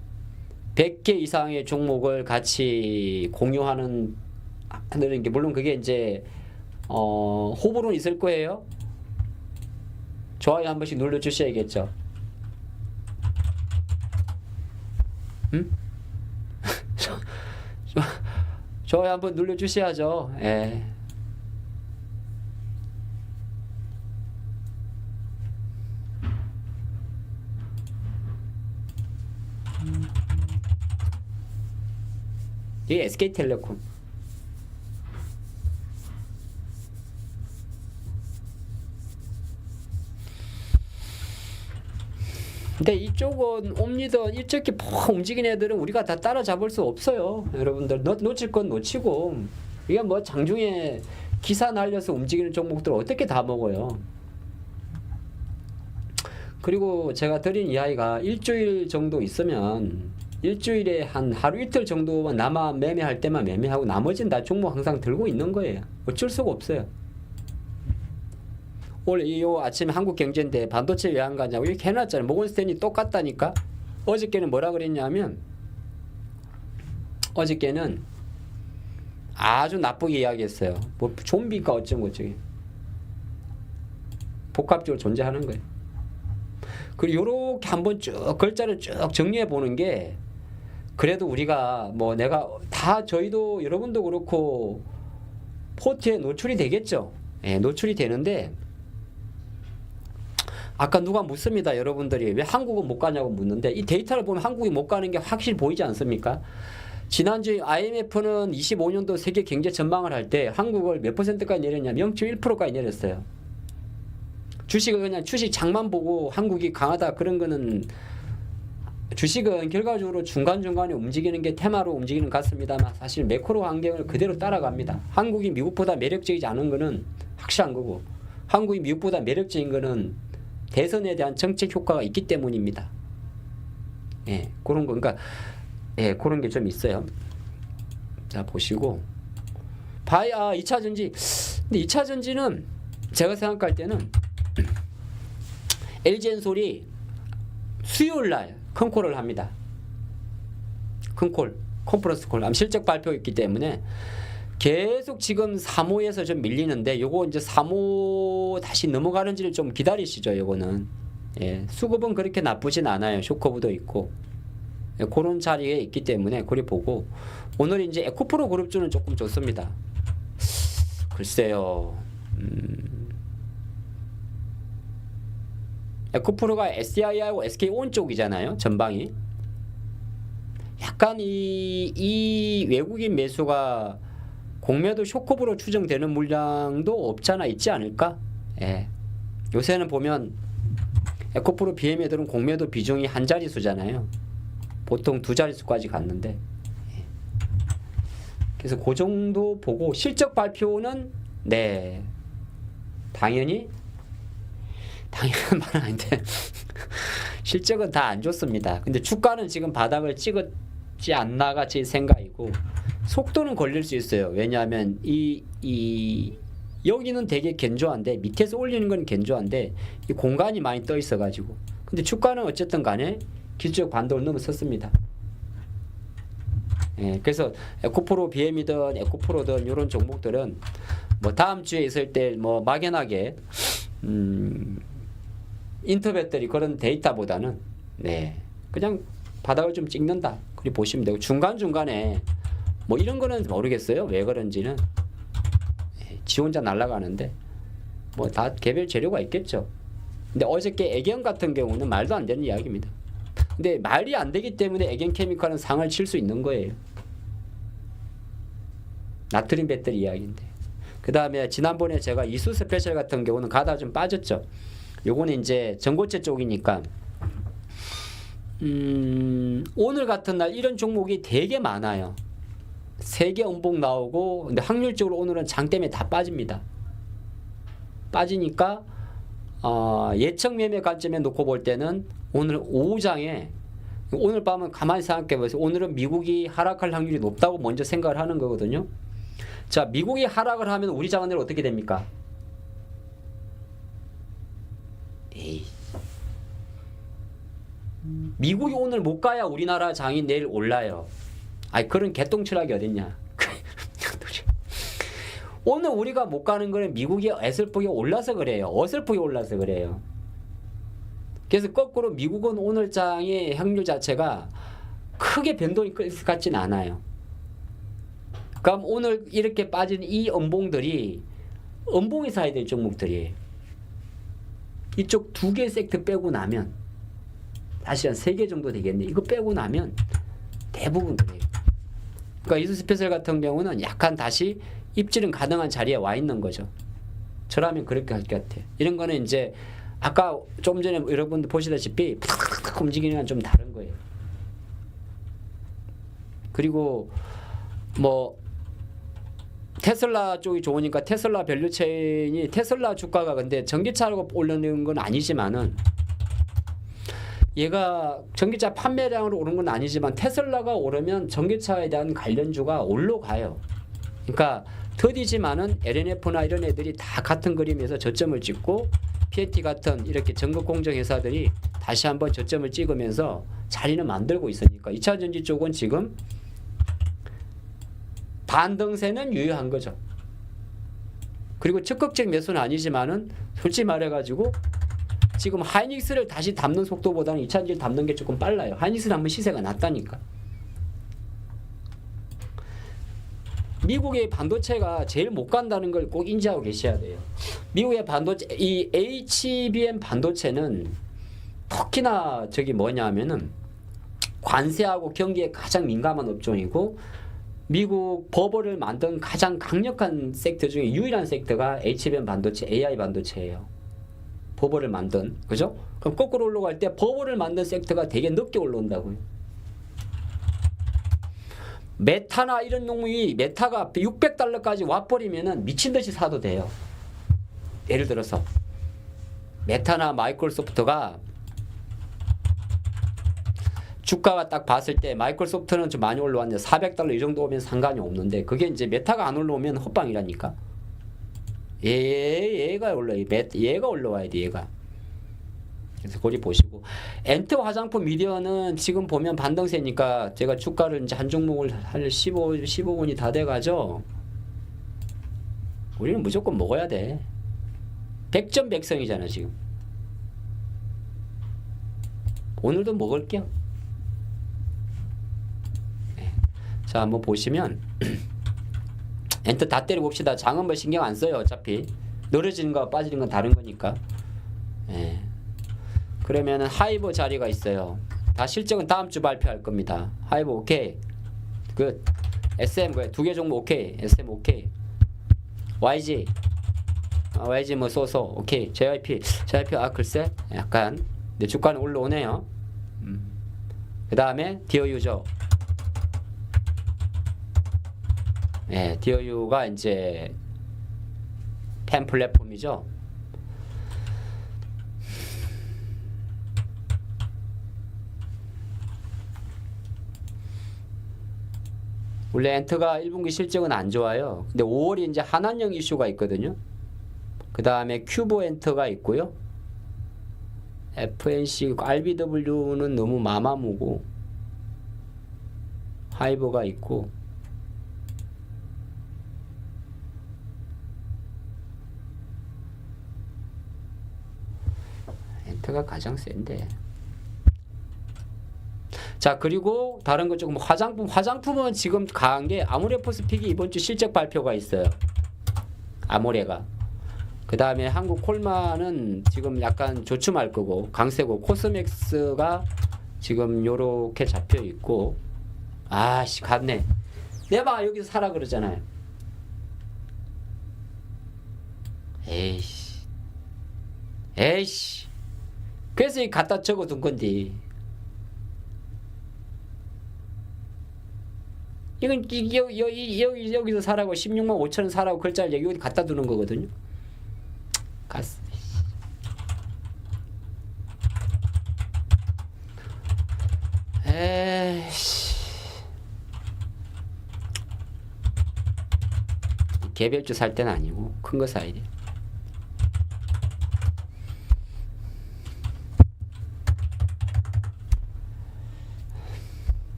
100개 이상의 종목을 같이 공유하는 게, 물론 그게 이제 호불호는 있을 거예요. 좋아요 한 번씩 눌러주셔야겠죠. 좋아요 한번 눌러주셔야죠. 예. 이게 SK텔레콤. 근데 이쪽은 옴니던 일찍이 퍽 움직이는 애들은 우리가 다 따라잡을 수 없어요. 여러분들 놓칠 건 놓치고, 이게 뭐 장중에 기사 날려서 움직이는 종목들 어떻게 다 먹어요. 그리고 제가 드린 이야기가 일주일 정도 있으면 일주일에 한 하루 이틀 정도만 남아 매매할 때만 매매하고 나머지는 다 종목 항상 들고 있는 거예요. 어쩔 수가 없어요. 오늘 이 아침에 한국경제인데 반도체 왜 안 가냐고 이렇게 해놨잖아요. 모건스탠리 똑같다니까. 어저께는 뭐라 그랬냐면 어저께는 아주 나쁘게 이야기했어요. 뭐 좀비가 어쩌고 저쩌고 복합적으로 존재하는 거예요. 그리고 요렇게 한번 쭉 글자를 쭉 정리해 보는 게 그래도 우리가 뭐 내가 다 저희도 여러분도 그렇고 포트에 노출이 되겠죠. 예, 노출이 되는데 아까 누가 묻습니다. 여러분들이 왜 한국은 못 가냐고 묻는데 이 데이터를 보면 한국이 못 가는 게 확실히 보이지 않습니까? 지난주에 IMF는 25년도 세계 경제 전망을 할 때 한국을 몇 %까지 내렸냐면 0.1%까지 내렸어요. 주식을 그냥 주식 장만 보고 한국이 강하다 그런 거는 주식은 결과적으로 중간중간에 움직이는 게 테마로 움직이는 것 같습니다만 사실 매크로 환경을 그대로 따라갑니다. 한국이 미국보다 매력적이지 않은 거는 확실한 거고 한국이 미국보다 매력적인 거는 대선에 대한 정책 효과가 있기 때문입니다. 예, 그런 거 그러니까 예, 그런 게 좀 있어요. 자, 보시고 2차 전지. 근데 2차 전지는 제가 생각할 때는 LG엔솔이 수요일 날 큰콜을 합니다. 큰콜, 컨퍼런스 콜. 실적 발표 있기 때문에 계속 지금 3호에서 좀 밀리는데 요거 이제 3호 다시 넘어가는지를 좀 기다리시죠. 요거는. 예, 수급은 그렇게 나쁘진 않아요. 쇼커브도 있고. 예, 그런 자리에 있기 때문에 그리 보고 오늘 이제 에코프로 그룹주는 조금 좋습니다. 글쎄요. 에코프로가 SDI하고 SK온 쪽이잖아요. 전방이. 약간 이 외국인 매수가 공매도 쇼커브로 추정되는 물량도 없잖아 있지 않을까? 예. 요새는 보면 에코프로 BM애들은 공매도 비중이 한 자릿수잖아요. 보통 두 자릿수까지 갔는데. 예. 그래서 그 정도 보고 실적 발표는 네. 당연한 말은 아닌데 실적은 다 안 좋습니다. 근데 주가는 지금 바닥을 찍었지 않나가 제 생각이고 속도는 걸릴 수 있어요. 왜냐하면 여기는 되게 견조한데 밑에서 올리는 건 견조한데 이 공간이 많이 떠 있어 가지고 근데 주가는 어쨌든 간에 기술적 반도를 넘어섰습니다. 예, 그래서 에코프로 BM이든 에코프로든 이런 종목들은 뭐 다음 주에 있을 때 뭐 막연하게 인터배터리 그런 데이터보다는 네 그냥 바닥을 좀 찍는다 그렇게 보시면 되고 중간중간에 뭐 이런 거는 모르겠어요. 왜 그런지는. 지 혼자 날아가는데 뭐 다 개별 재료가 있겠죠. 근데 어저께 애경 같은 경우는 말도 안 되는 이야기입니다. 근데 말이 안 되기 때문에 애경 케미칼은 상을 칠 수 있는 거예요. 나트륨 배터리 이야기인데. 그 다음에 지난번에 제가 이수 스페셜 같은 경우는 가다가 좀 빠졌죠. 요거는 이제 전고체 쪽이니까 오늘 같은 날 이런 종목이 되게 많아요. 3개 음봉 나오고 근데 확률적으로 오늘은 장 때문에 다 빠집니다. 빠지니까 예측 매매 관점에 놓고 볼 때는 오늘 오후장에 오늘 밤은 가만히 생각해 보세요. 오늘은 미국이 하락할 확률이 높다고 먼저 생각을 하는 거거든요. 자, 미국이 하락을 하면 우리 장은 내일 어떻게 됩니까? 에이. 미국이 오늘 못 가야 우리나라 장이 내일 올라요. 아니 그런 개똥출하기 어딨냐. 오늘 우리가 못 가는 거는 미국이 어설프게 올라서 그래요. 어설프게 올라서 그래요. 그래서 거꾸로 미국은 오늘 장의 확률 자체가 크게 변동이 있을 것 같지는 않아요. 그럼 오늘 이렇게 빠진 이 음봉들이 음봉이 사야 될 종목들이에요. 이쪽 2개 섹터 빼고 나면 다시 한 3개 정도 되겠네. 이거 빼고 나면 대부분 그래요. 그러니까 이수 스페셜 같은 경우는 약간 다시 입질은 가능한 자리에 와 있는 거죠. 저라면 그렇게 할 것 같아요. 이런 거는 이제 아까 좀 전에 여러분들 보시다시피 팍팍팍 움직이는 건 좀 다른 거예요. 그리고 뭐 테슬라 쪽이 좋으니까 테슬라 밸류체인이 테슬라 주가가 근데 전기차로 올라오는 건 아니지만은 얘가 전기차 판매량으로 오른 건 아니지만 테슬라가 오르면 전기차에 대한 관련주가 올라가요. 그러니까 더디지만은 LNF나 이런 애들이 다 같은 그림에서 저점을 찍고 PAT 같은 이렇게 전극 공정 회사들이 다시 한번 저점을 찍으면서 자리는 만들고 있으니까 2차 전지 쪽은 지금 반등세는 유효한 거죠. 그리고 적극적 매수는 아니지만은 솔직히 말해가지고 지금 하이닉스를 다시 담는 속도보다는 2차 전지를 담는 게 조금 빨라요. 하이닉스는 한번 시세가 낮다니까. 미국의 반도체가 제일 못 간다는 걸 꼭 인지하고 계셔야 돼요. 미국의 반도체, 이 HBM 반도체는 특히나 저기 뭐냐면은 관세하고 경기에 가장 민감한 업종이고 미국 버블을 만든 가장 강력한 섹터 중에 유일한 섹터가 HBM 반도체, AI 반도체예요. 버블을 만든, 그죠? 그럼 거꾸로 올라갈 때 버블을 만든 섹터가 되게 늦게 올라온다고요. 메타나 이런 놈이 메타가 $600까지 와버리면은 미친 듯이 사도 돼요. 예를 들어서 메타나 마이크로소프트가 주가가 딱 봤을 때 마이크로소프트는 좀 많이 올라왔는데 $400 이 정도 오면 상관이 없는데 그게 이제 메타가 안 올라오면 헛방이라니까. 얘가 올라요. 얘가 올라와야 돼. 얘가. 그래서 거기 보시고 엔트 화장품 미디어는 지금 보면 반등세니까 제가 주가를 이제 한 종목을 할 15분이 다 돼가죠. 우리는 무조건 먹어야 돼. 100점 100성이잖아 지금. 오늘도 먹을게요. 네. 자 한번 보시면 엔트 다 때려 봅시다. 장은 뭐 신경 안 써요. 어차피 늘어지는 거와 빠지는 건 다른 거니까. 네. 그러면은 하이브 자리가 있어요. 다 실적은 다음 주 발표할 겁니다. 하이브 오케이. 그 SM 두 개 종목 오케이. SM 오케이. YG YG 뭐 소소 오케이. JYP 아 글쎄 약간 내 주가는 올라오네요. 그 다음에 디어유죠. 네, 디어유가 이제 팬 플랫폼이죠. 원래 엔트가 1분기 실적은 안 좋아요. 근데 5월이 이제 한한령 이슈가 있거든요. 그 다음에 큐브 엔트가 있고요. FNC, RBW는 너무 마마무고 하이브가 있고 엔트가 가장 센데. 자 그리고 다른 거 조금 화장품은 지금 강한 게 아모레포스픽이 이번 주 실적 발표가 있어요. 아모레가. 그 다음에 한국 콜마는 지금 약간 조춤할 거고 강세고 코스맥스가 지금 요렇게 잡혀 있고 아씨 갔네. 내가 여기서 사라 그러잖아요. 에이씨 그래서 이 갖다 적어둔 건데 이건 여기서 사라고 16만 5천 원 사라고 글자를 여기 갖다 두는 거거든요. 가스. 에이씨. 개별주 살 때는 아니고 큰 거 사야 돼.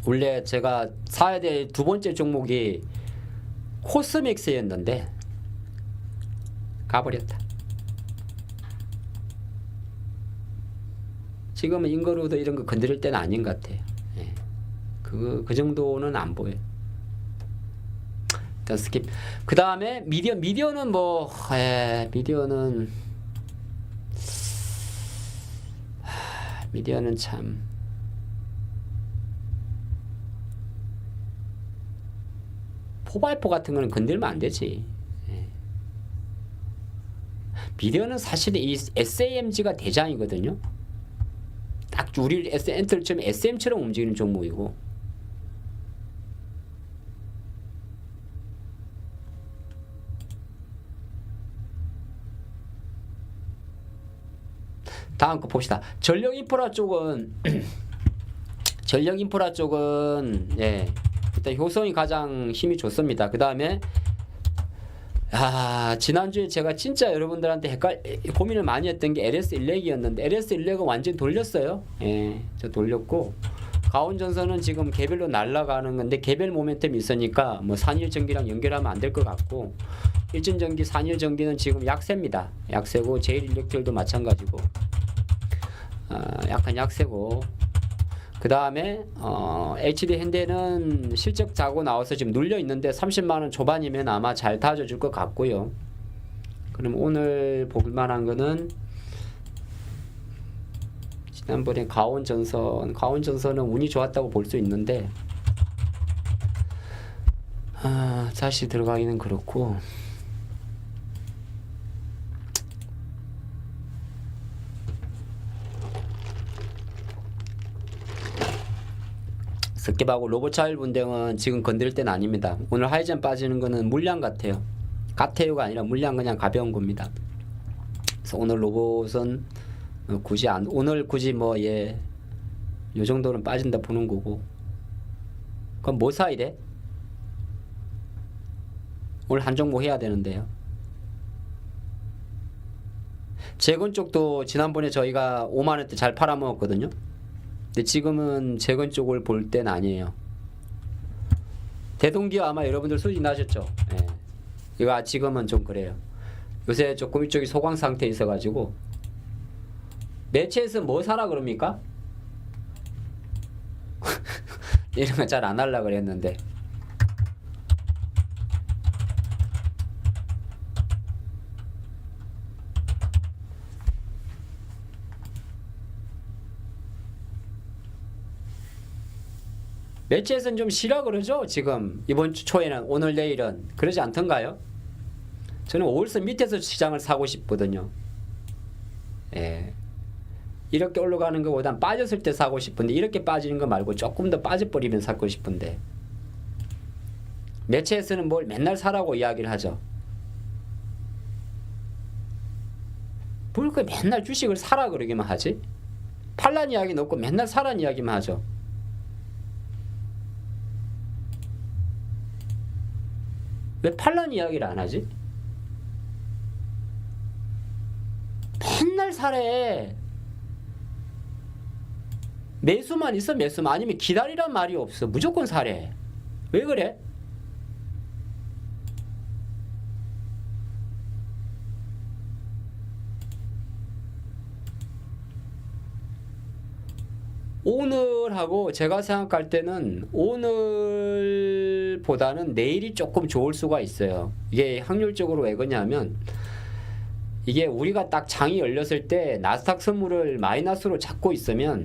원래 제가 사야 될 두 번째 종목이 코스맥스였는데 가버렸다. 지금은 인거루도 이런 거 건드릴 때는 아닌 것 같아요. 예. 그 정도는 안 보여요. 일단 스킵. 그 다음에 미디어는 뭐 미디어는 참 포바이포 같은 거는 건들면 안 되지. 미디어는 사실 이 SAMG가 대장이거든요. 딱 우리 엔틀처럼 SM처럼 움직이는 종목이고. 다음 거 봅시다. 전력 인프라 쪽은 예, 일단 효성이 가장 힘이 좋습니다. 그 다음에 지난주에 제가 진짜 여러분들한테 고민을 많이 했던 게 LS1렉이었는데 LS1렉은 완전히 돌렸어요. 예, 저 돌렸고 가온전선은 지금 개별로 날아가는 건데 개별 모멘텀이 있으니까 뭐 산일전기랑 연결하면 안 될 것 같고 일진전기, 산일전기는 지금 약세입니다. 약세고 제일일렉트로도 마찬가지고 약간 약세고 그 다음에 HD 현대는 실적 자고 나와서 지금 눌려 있는데 30만원 초반이면 아마 잘 다져줄 것 같고요. 그럼 오늘 볼만한 거는 지난번에 가온전선은 운이 좋았다고 볼 수 있는데 다시 들어가기는 그렇고 스킵하고 로봇차일 분쟁은 지금 건드릴 때는 아닙니다. 오늘 하이젠 빠지는 거는 물량 같아요. 같아요가 아니라 물량 그냥 가벼운 겁니다. 그래서 오늘 로봇은 오늘 굳이 요 정도는 빠진다 보는 거고. 그럼 뭐 사야 돼? 오늘 한 종목 해야 되는데요. 재건 쪽도 지난번에 저희가 5만원대 잘 팔아먹었거든요. 근데 지금은 재건 쪽을 볼 때는 아니에요. 대동기업 아마 여러분들 수익 나셨죠? 예. 이거 지금은 좀 그래요. 요새 조금 이쪽이 소강 상태에 있어가지고 매체에서 뭐 사라 그럽니까? 이런 거 잘 안 하려고 그랬는데 매체에서는 좀 쉬라 그러죠. 지금 이번 주 초에는 오늘 내일은 그러지 않던가요? 저는 5월선 밑에서 시장을 사고 싶거든요. 예. 이렇게 올라가는 것보단 빠졌을 때 사고 싶은데 이렇게 빠지는 거 말고 조금 더 빠져버리면 사고 싶은데 매체에서는 뭘 맨날 사라고 이야기를 하죠. 뭘 그 맨날 주식을 사라 그러기만 하지? 팔란 이야기 넣고 맨날 사란 이야기만 하죠. 왜 팔란 이야기를 안 하지? 맨날 사래. 매수만 있어 매수만 아니면 기다리란 말이 없어. 무조건 사래. 왜 그래? 오늘하고 제가 생각할 때는 오늘보다는 내일이 조금 좋을 수가 있어요. 이게 확률적으로 왜 그러냐면 이게 우리가 딱 장이 열렸을 때 나스닥 선물을 마이너스로 잡고 있으면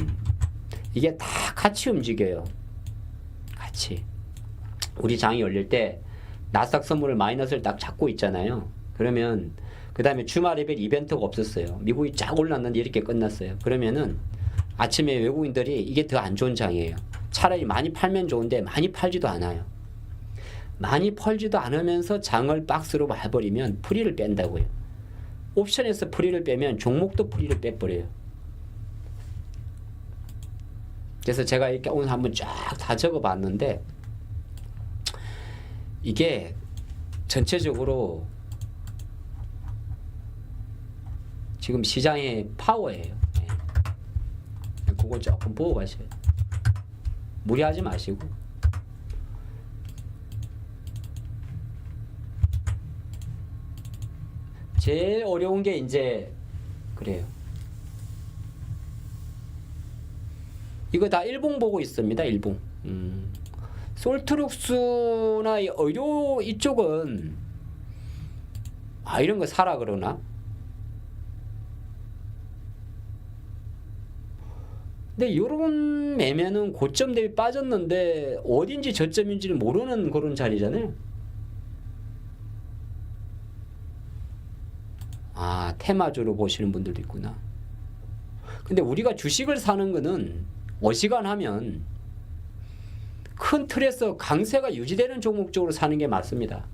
이게 다 같이 움직여요. 같이. 우리 장이 열릴 때 나스닥 선물을 마이너스를 딱 잡고 있잖아요. 그러면 그 다음에 주말 레벨 이벤트가 없었어요. 미국이 쫙 올랐는데 이렇게 끝났어요. 그러면은 아침에 외국인들이 이게 더 안 좋은 장이에요. 차라리 많이 팔면 좋은데 많이 팔지도 않아요. 많이 팔지도 않으면서 장을 박스로 말버리면 프리를 뺀다고요. 옵션에서 프리를 빼면 종목도 프리를 빼버려요. 그래서 제가 이렇게 오늘 한번 쫙 다 적어봤는데 이게 전체적으로 지금 시장의 파워예요. 그거 조금 보고 가셔요. 무리하지 마시고. 제일 어려운 게 이제 그래요. 이거 다 일봉 보고 있습니다. 일봉. 솔트룩스나 의료 이쪽은 이런 거 사라 그러나? 근데 이런 매매는 고점 대비 빠졌는데 어딘지 저점인지를 모르는 그런 자리잖아요. 아, 테마주로 보시는 분들도 있구나. 근데 우리가 주식을 사는 거는 어지간하면 큰 틀에서 강세가 유지되는 종목 쪽으로 사는 게 맞습니다.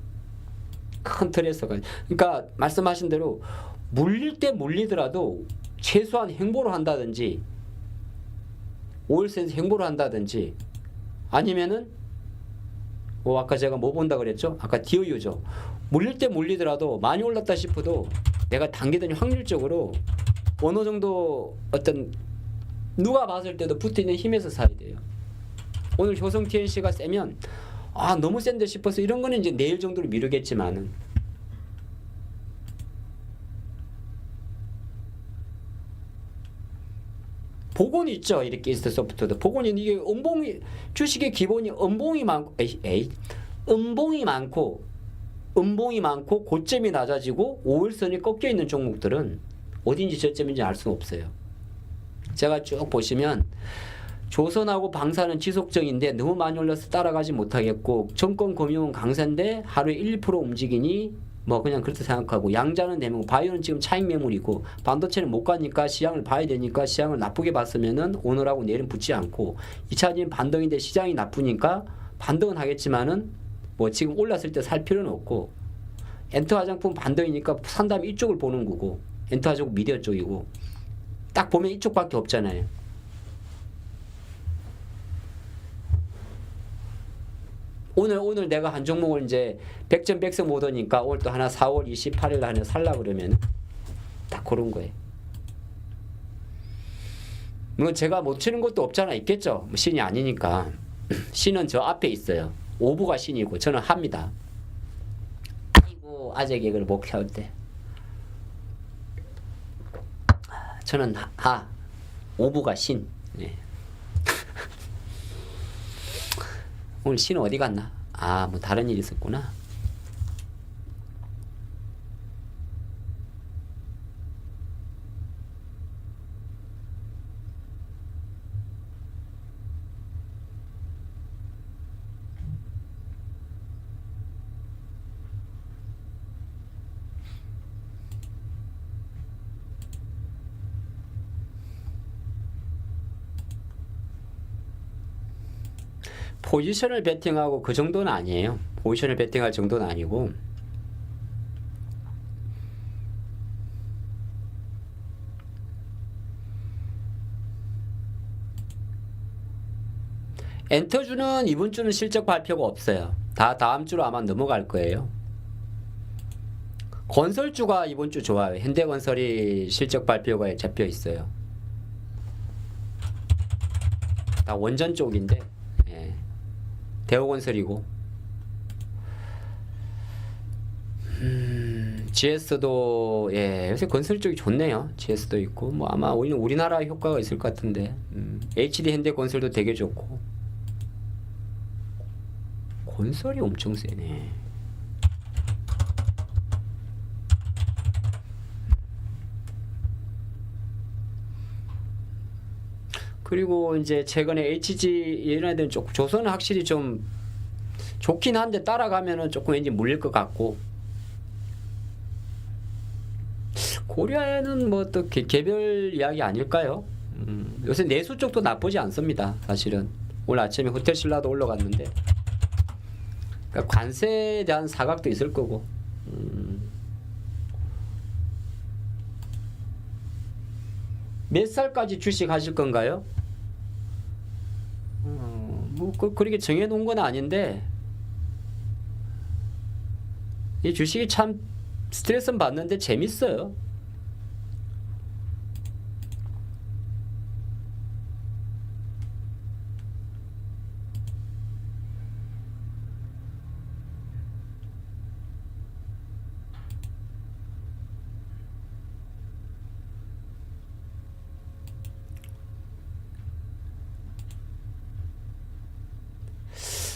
큰 틀에서. 그러니까 말씀하신 대로 물릴 때 물리더라도 최소한 횡보를 한다든지 5일선에서 횡보를 한다든지 아니면은 아까 제가 뭐 본다 그랬죠? 아까 DOU죠. 물릴 때 물리더라도 많이 올랐다 싶어도 내가 당기더니 확률적으로 어느 정도 어떤 누가 봤을 때도 붙어있는 힘에서 사야 돼요. 오늘 효성 TNC가 세면 아 너무 센데 싶어서 이런 거는 이제 내일 정도로 미루겠지만은 복원이 있죠. 이렇게 있을 소프트도 복원이 이게 음봉이 주식의 기본이 음봉이 많고 음봉이 많고 고점이 낮아지고 5일선이 꺾여 있는 종목들은 어딘지 저점인지 알 수가 없어요. 제가 쭉 보시면 조선하고 방사는 지속적인데 너무 많이 올라서 따라가지 못하겠고 정권금융은 강세인데 하루에 1% 움직이니 뭐 그냥 그렇게 생각하고 양자는 대명 바이오는 지금 차익 매물이고 반도체는 못 가니까 시장을 봐야 되니까 시장을 나쁘게 봤으면은 오늘하고 내일은 붙지 않고 2차적인 반등인데 시장이 나쁘니까 반등은 하겠지만은 뭐 지금 올랐을 때 살 필요는 없고 엔터 화장품 반등이니까 산 다음에 이쪽을 보는 거고 엔터 화장품 미디어 쪽이고 딱 보면 이쪽밖에 없잖아요. 오늘 내가 한 종목을 이제 100점 100성 못 오니까 오늘 또 하나 4월 28일 하나 살라 그러면 딱 그런 거예요. 뭐 제가 못 치는 것도 없잖아. 있겠죠. 신이 아니니까. 신은 저 앞에 있어요. 오부가 신이고 저는 합니다. 아이고 아재 개그를 목회할 때 저는 하 오부가 신. 네. 오늘 신은 어디 갔나? 아, 뭐 다른 일 있었구나. 포지션을 베팅하고 그 정도는 아니에요. 포지션을 베팅할 정도는 아니고 엔터주는 이번 주는 실적 발표가 없어요. 다 다음 주로 아마 넘어갈 거예요. 건설주가 이번 주 좋아요. 현대건설이 실적 발표가 잡혀 있어요. 다 원전 쪽인데 대우건설이고 GS도 요새 건설 쪽이 좋네요. GS도 있고 뭐 아마 우리나라 효과가 있을 것 같은데 HD 현대건설도 되게 좋고 건설이 엄청 세네. 그리고 이제 최근에 HG 이런 애들은 조금 조선은 확실히 좀 좋긴 한데 따라가면은 조금 왠지 물릴 것 같고 고려에는 뭐 또 개별 이야기 아닐까요? 요새 내수 쪽도 나쁘지 않습니다. 사실은 오늘 아침에 호텔 신라도 올라갔는데 그러니까 관세에 대한 사각도 있을 거고 몇 살까지 주식 하실 건가요? 뭐 그렇게 정해놓은 건 아닌데 이 주식이 참 스트레스는 받는데 재밌어요.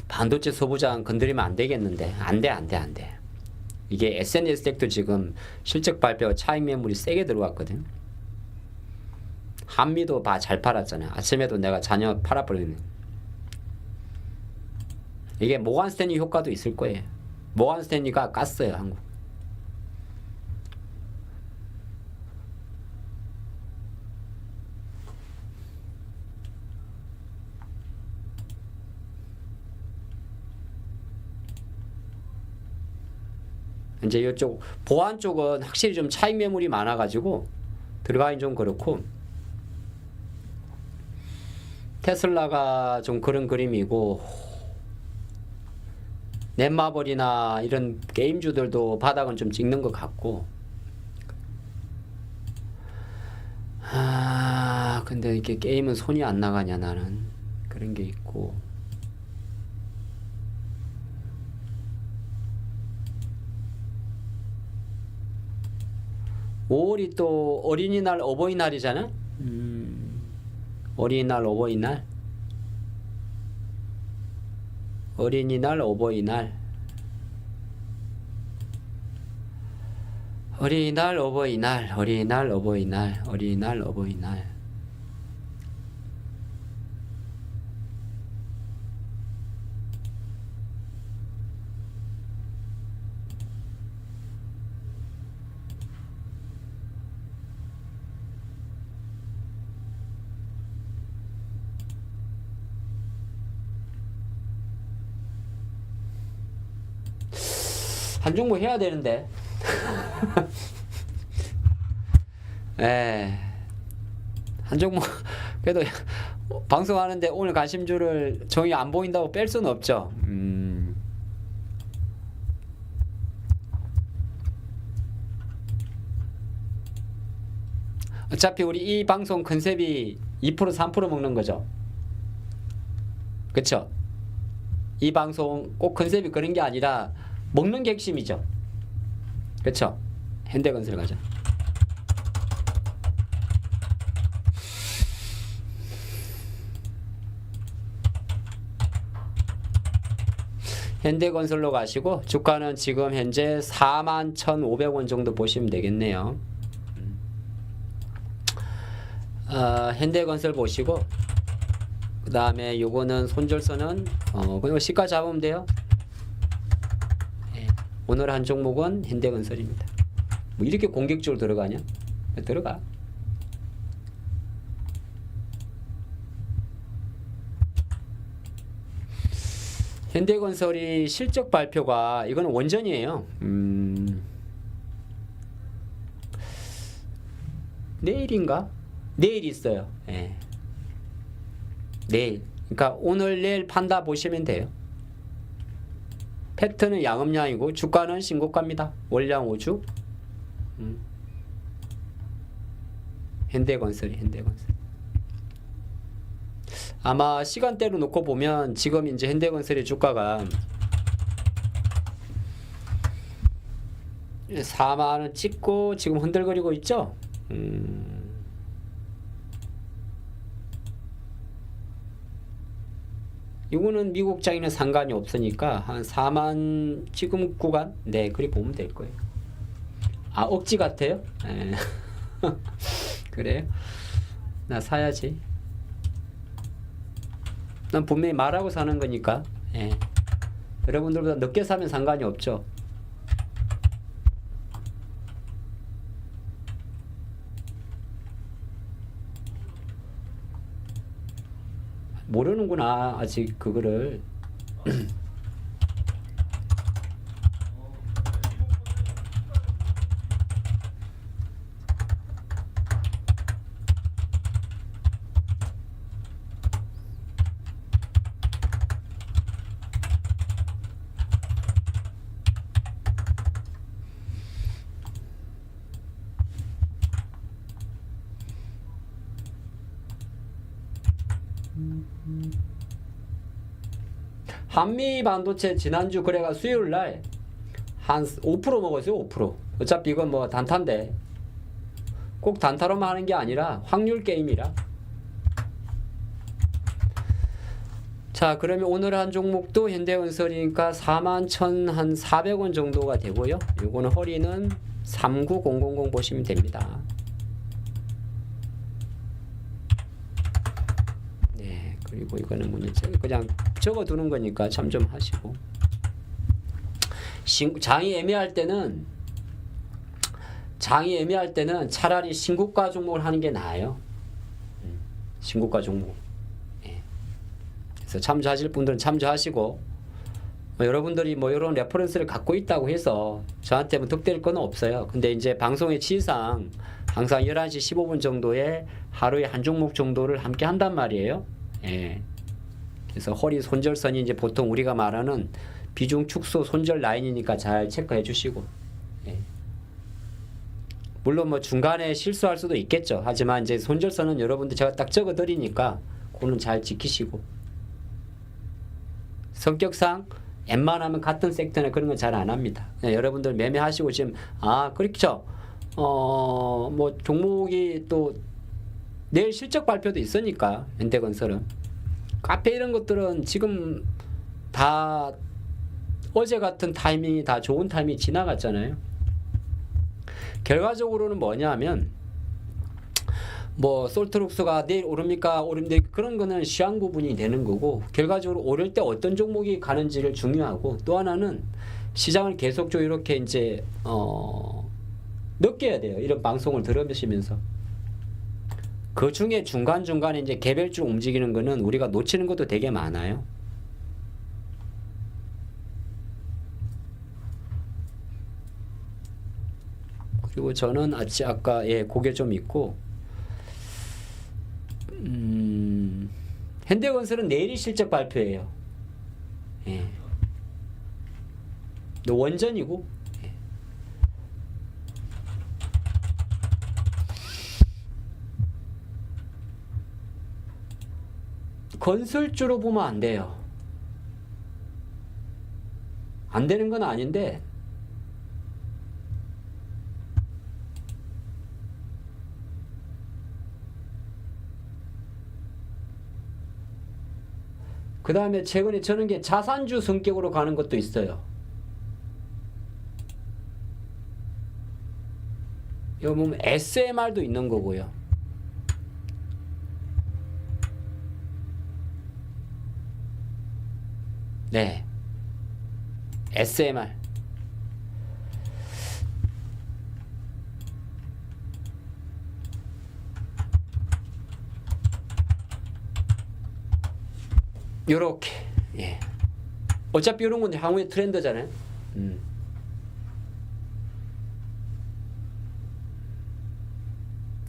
반도체 소부장 건드리면 안 되겠는데 안 돼. 이게 SNS텍도 지금 실적 발표 차익 매물이 세게 들어왔거든. 한미도 잘 팔았잖아요. 아침에도 내가 잔여 팔아버리는. 이게 모간 스탠리 효과도 있을 거예요. 모간 스탠리가 깠어요, 한국. 이제 이쪽 보안 쪽은 확실히 좀 차익 매물이 많아가지고 들어가긴 좀 그렇고, 테슬라가 좀 그런 그림이고, 넷마블이나 이런 게임주들도 바닥은 좀 찍는 것 같고. 근데 이게 게임은 손이 안 나가냐, 나는. 그런 게 있고. (5월이) 또 어린이날 어버이날이잖아. 어린이날 어버이날, 어린이날 어버이날, 어린이날 어버이날, 어린이날 어버이날, 어린이날 어버이날. 한 종목 해야 되는데. 한 종목 그래도 방송하는데 오늘 관심주를 정이 안 보인다고 뺄 수는 없죠. 어차피 우리 이 방송 컨셉이 2% 3% 먹는 거죠. 그쵸? 이 방송 꼭 컨셉이 그런 게 아니라 먹는 게 핵심이죠. 그쵸? 현대건설 가자. 현대건설로 가시고, 주가는 지금 현재 41,500원 정도 보시면 되겠네요. 현대건설 보시고, 그 다음에 요거는 손절선은 그냥 시가 잡으면 돼요. 오늘 한 종목은 현대건설입니다. 뭐 이렇게 공격적으로 들어가냐? 들어가. 현대건설이 실적 발표가, 이거는 원전이에요. 내일인가? 내일 있어요. 내일. 그러니까 오늘 내일 판다 보시면 돼요. 패턴은 양음량이고 주가는 신고가입니다. 월량 5주. 현대건설이, 현대건설. 아마 시간대로 놓고 보면 지금 이제 현대건설의 주가가 4만원 찍고 지금 흔들거리고 있죠. 이거는 미국 장에는 상관이 없으니까 한 4만 지금 구간, 네, 그리 보면 될 거예요. 억지 같아요? 그래요? 나 사야지. 난 분명히 말하고 사는 거니까. 여러분들보다 늦게 사면 상관이 없죠. 모르는구나, 아직 그거를. 한미 반도체 지난주 거래가 수요일날 한 5% 먹었어요. 5%. 어차피 이건 뭐 단타인데 꼭 단타로만 하는 게 아니라 확률 게임이라. 자, 그러면 오늘 한 종목도 현대건설이니까 41,400원 정도가 되고요. 요거는 허리는 39000 보시면 됩니다. 뭐 이거는 뭐 그냥 적어두는 거니까 참 좀 하시고. 장이 애매할 때는 차라리 신고가 종목을 하는 게 나아요. 신고가 종목. 예. 그래서 참조하실 분들은 참조하시고, 뭐 여러분들이 뭐 이런 레퍼런스를 갖고 있다고 해서 저한테 뭐 득될 건 없어요. 근데 이제 방송의 취지상 항상 11시 15분 정도에 하루에 한 종목 정도를 함께 한단 말이에요. 예. 그래서 허리 손절선이 이제 보통 우리가 말하는 비중 축소 손절 라인이니까 잘 체크해 주시고. 예. 물론 뭐 중간에 실수할 수도 있겠죠. 하지만 이제 손절선은 여러분들 제가 딱 적어 드리니까 그거는 잘 지키시고. 성격상 웬만하면 같은 섹터는 그런 건 잘 안 합니다. 여러분들 매매하시고 지금 그렇죠. 뭐 종목이 또 내일 실적 발표도 있으니까 현대건설은 카페 이런 것들은 지금 다 어제 같은 타이밍이 다 좋은 타이밍이 지나갔잖아요. 결과적으로는 뭐냐면 뭐 솔트룩스가 내일 오릅니까 오른데 그런 거는 시황 부분이 되는 거고, 결과적으로 오를 때 어떤 종목이 가는지를 중요하고, 또 하나는 시장을 계속적으로 이렇게 이제 느껴야 돼요. 이런 방송을 들으시면서 그 중에 중간중간에 이제 개별적으로 움직이는 거는 우리가 놓치는 것도 되게 많아요. 그리고 저는 아까 고개 좀 있고, 현대건설은 내일이 실적 발표예요. 예. 원전이고. 예. 건설주로 보면 안 돼요. 안 되는 건 아닌데, 그 다음에 최근에 저는 게 자산주 성격으로 가는 것도 있어요. 이거 보면 SMR도 있는 거고요. 네. SMR. 요렇게. 예. 어차피 이런 건 향후의 트렌드잖아요.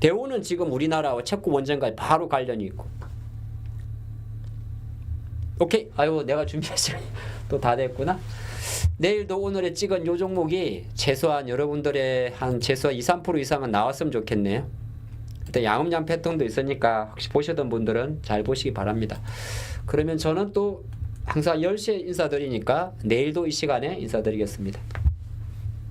대우는 지금 우리나라와 체코 원전까지 바로 관련이 있고. 오케이. 아유, 내가 준비할 시간이 또 다 됐구나. 내일도 오늘에 찍은 요 종목이 최소한 여러분들의 한 최소한 2~3% 이상은 나왔으면 좋겠네요. 일단 양음양 패턴도 있으니까 혹시 보셨던 분들은 잘 보시기 바랍니다. 그러면 저는 또 항상 10시에 인사드리니까 내일도 이 시간에 인사드리겠습니다.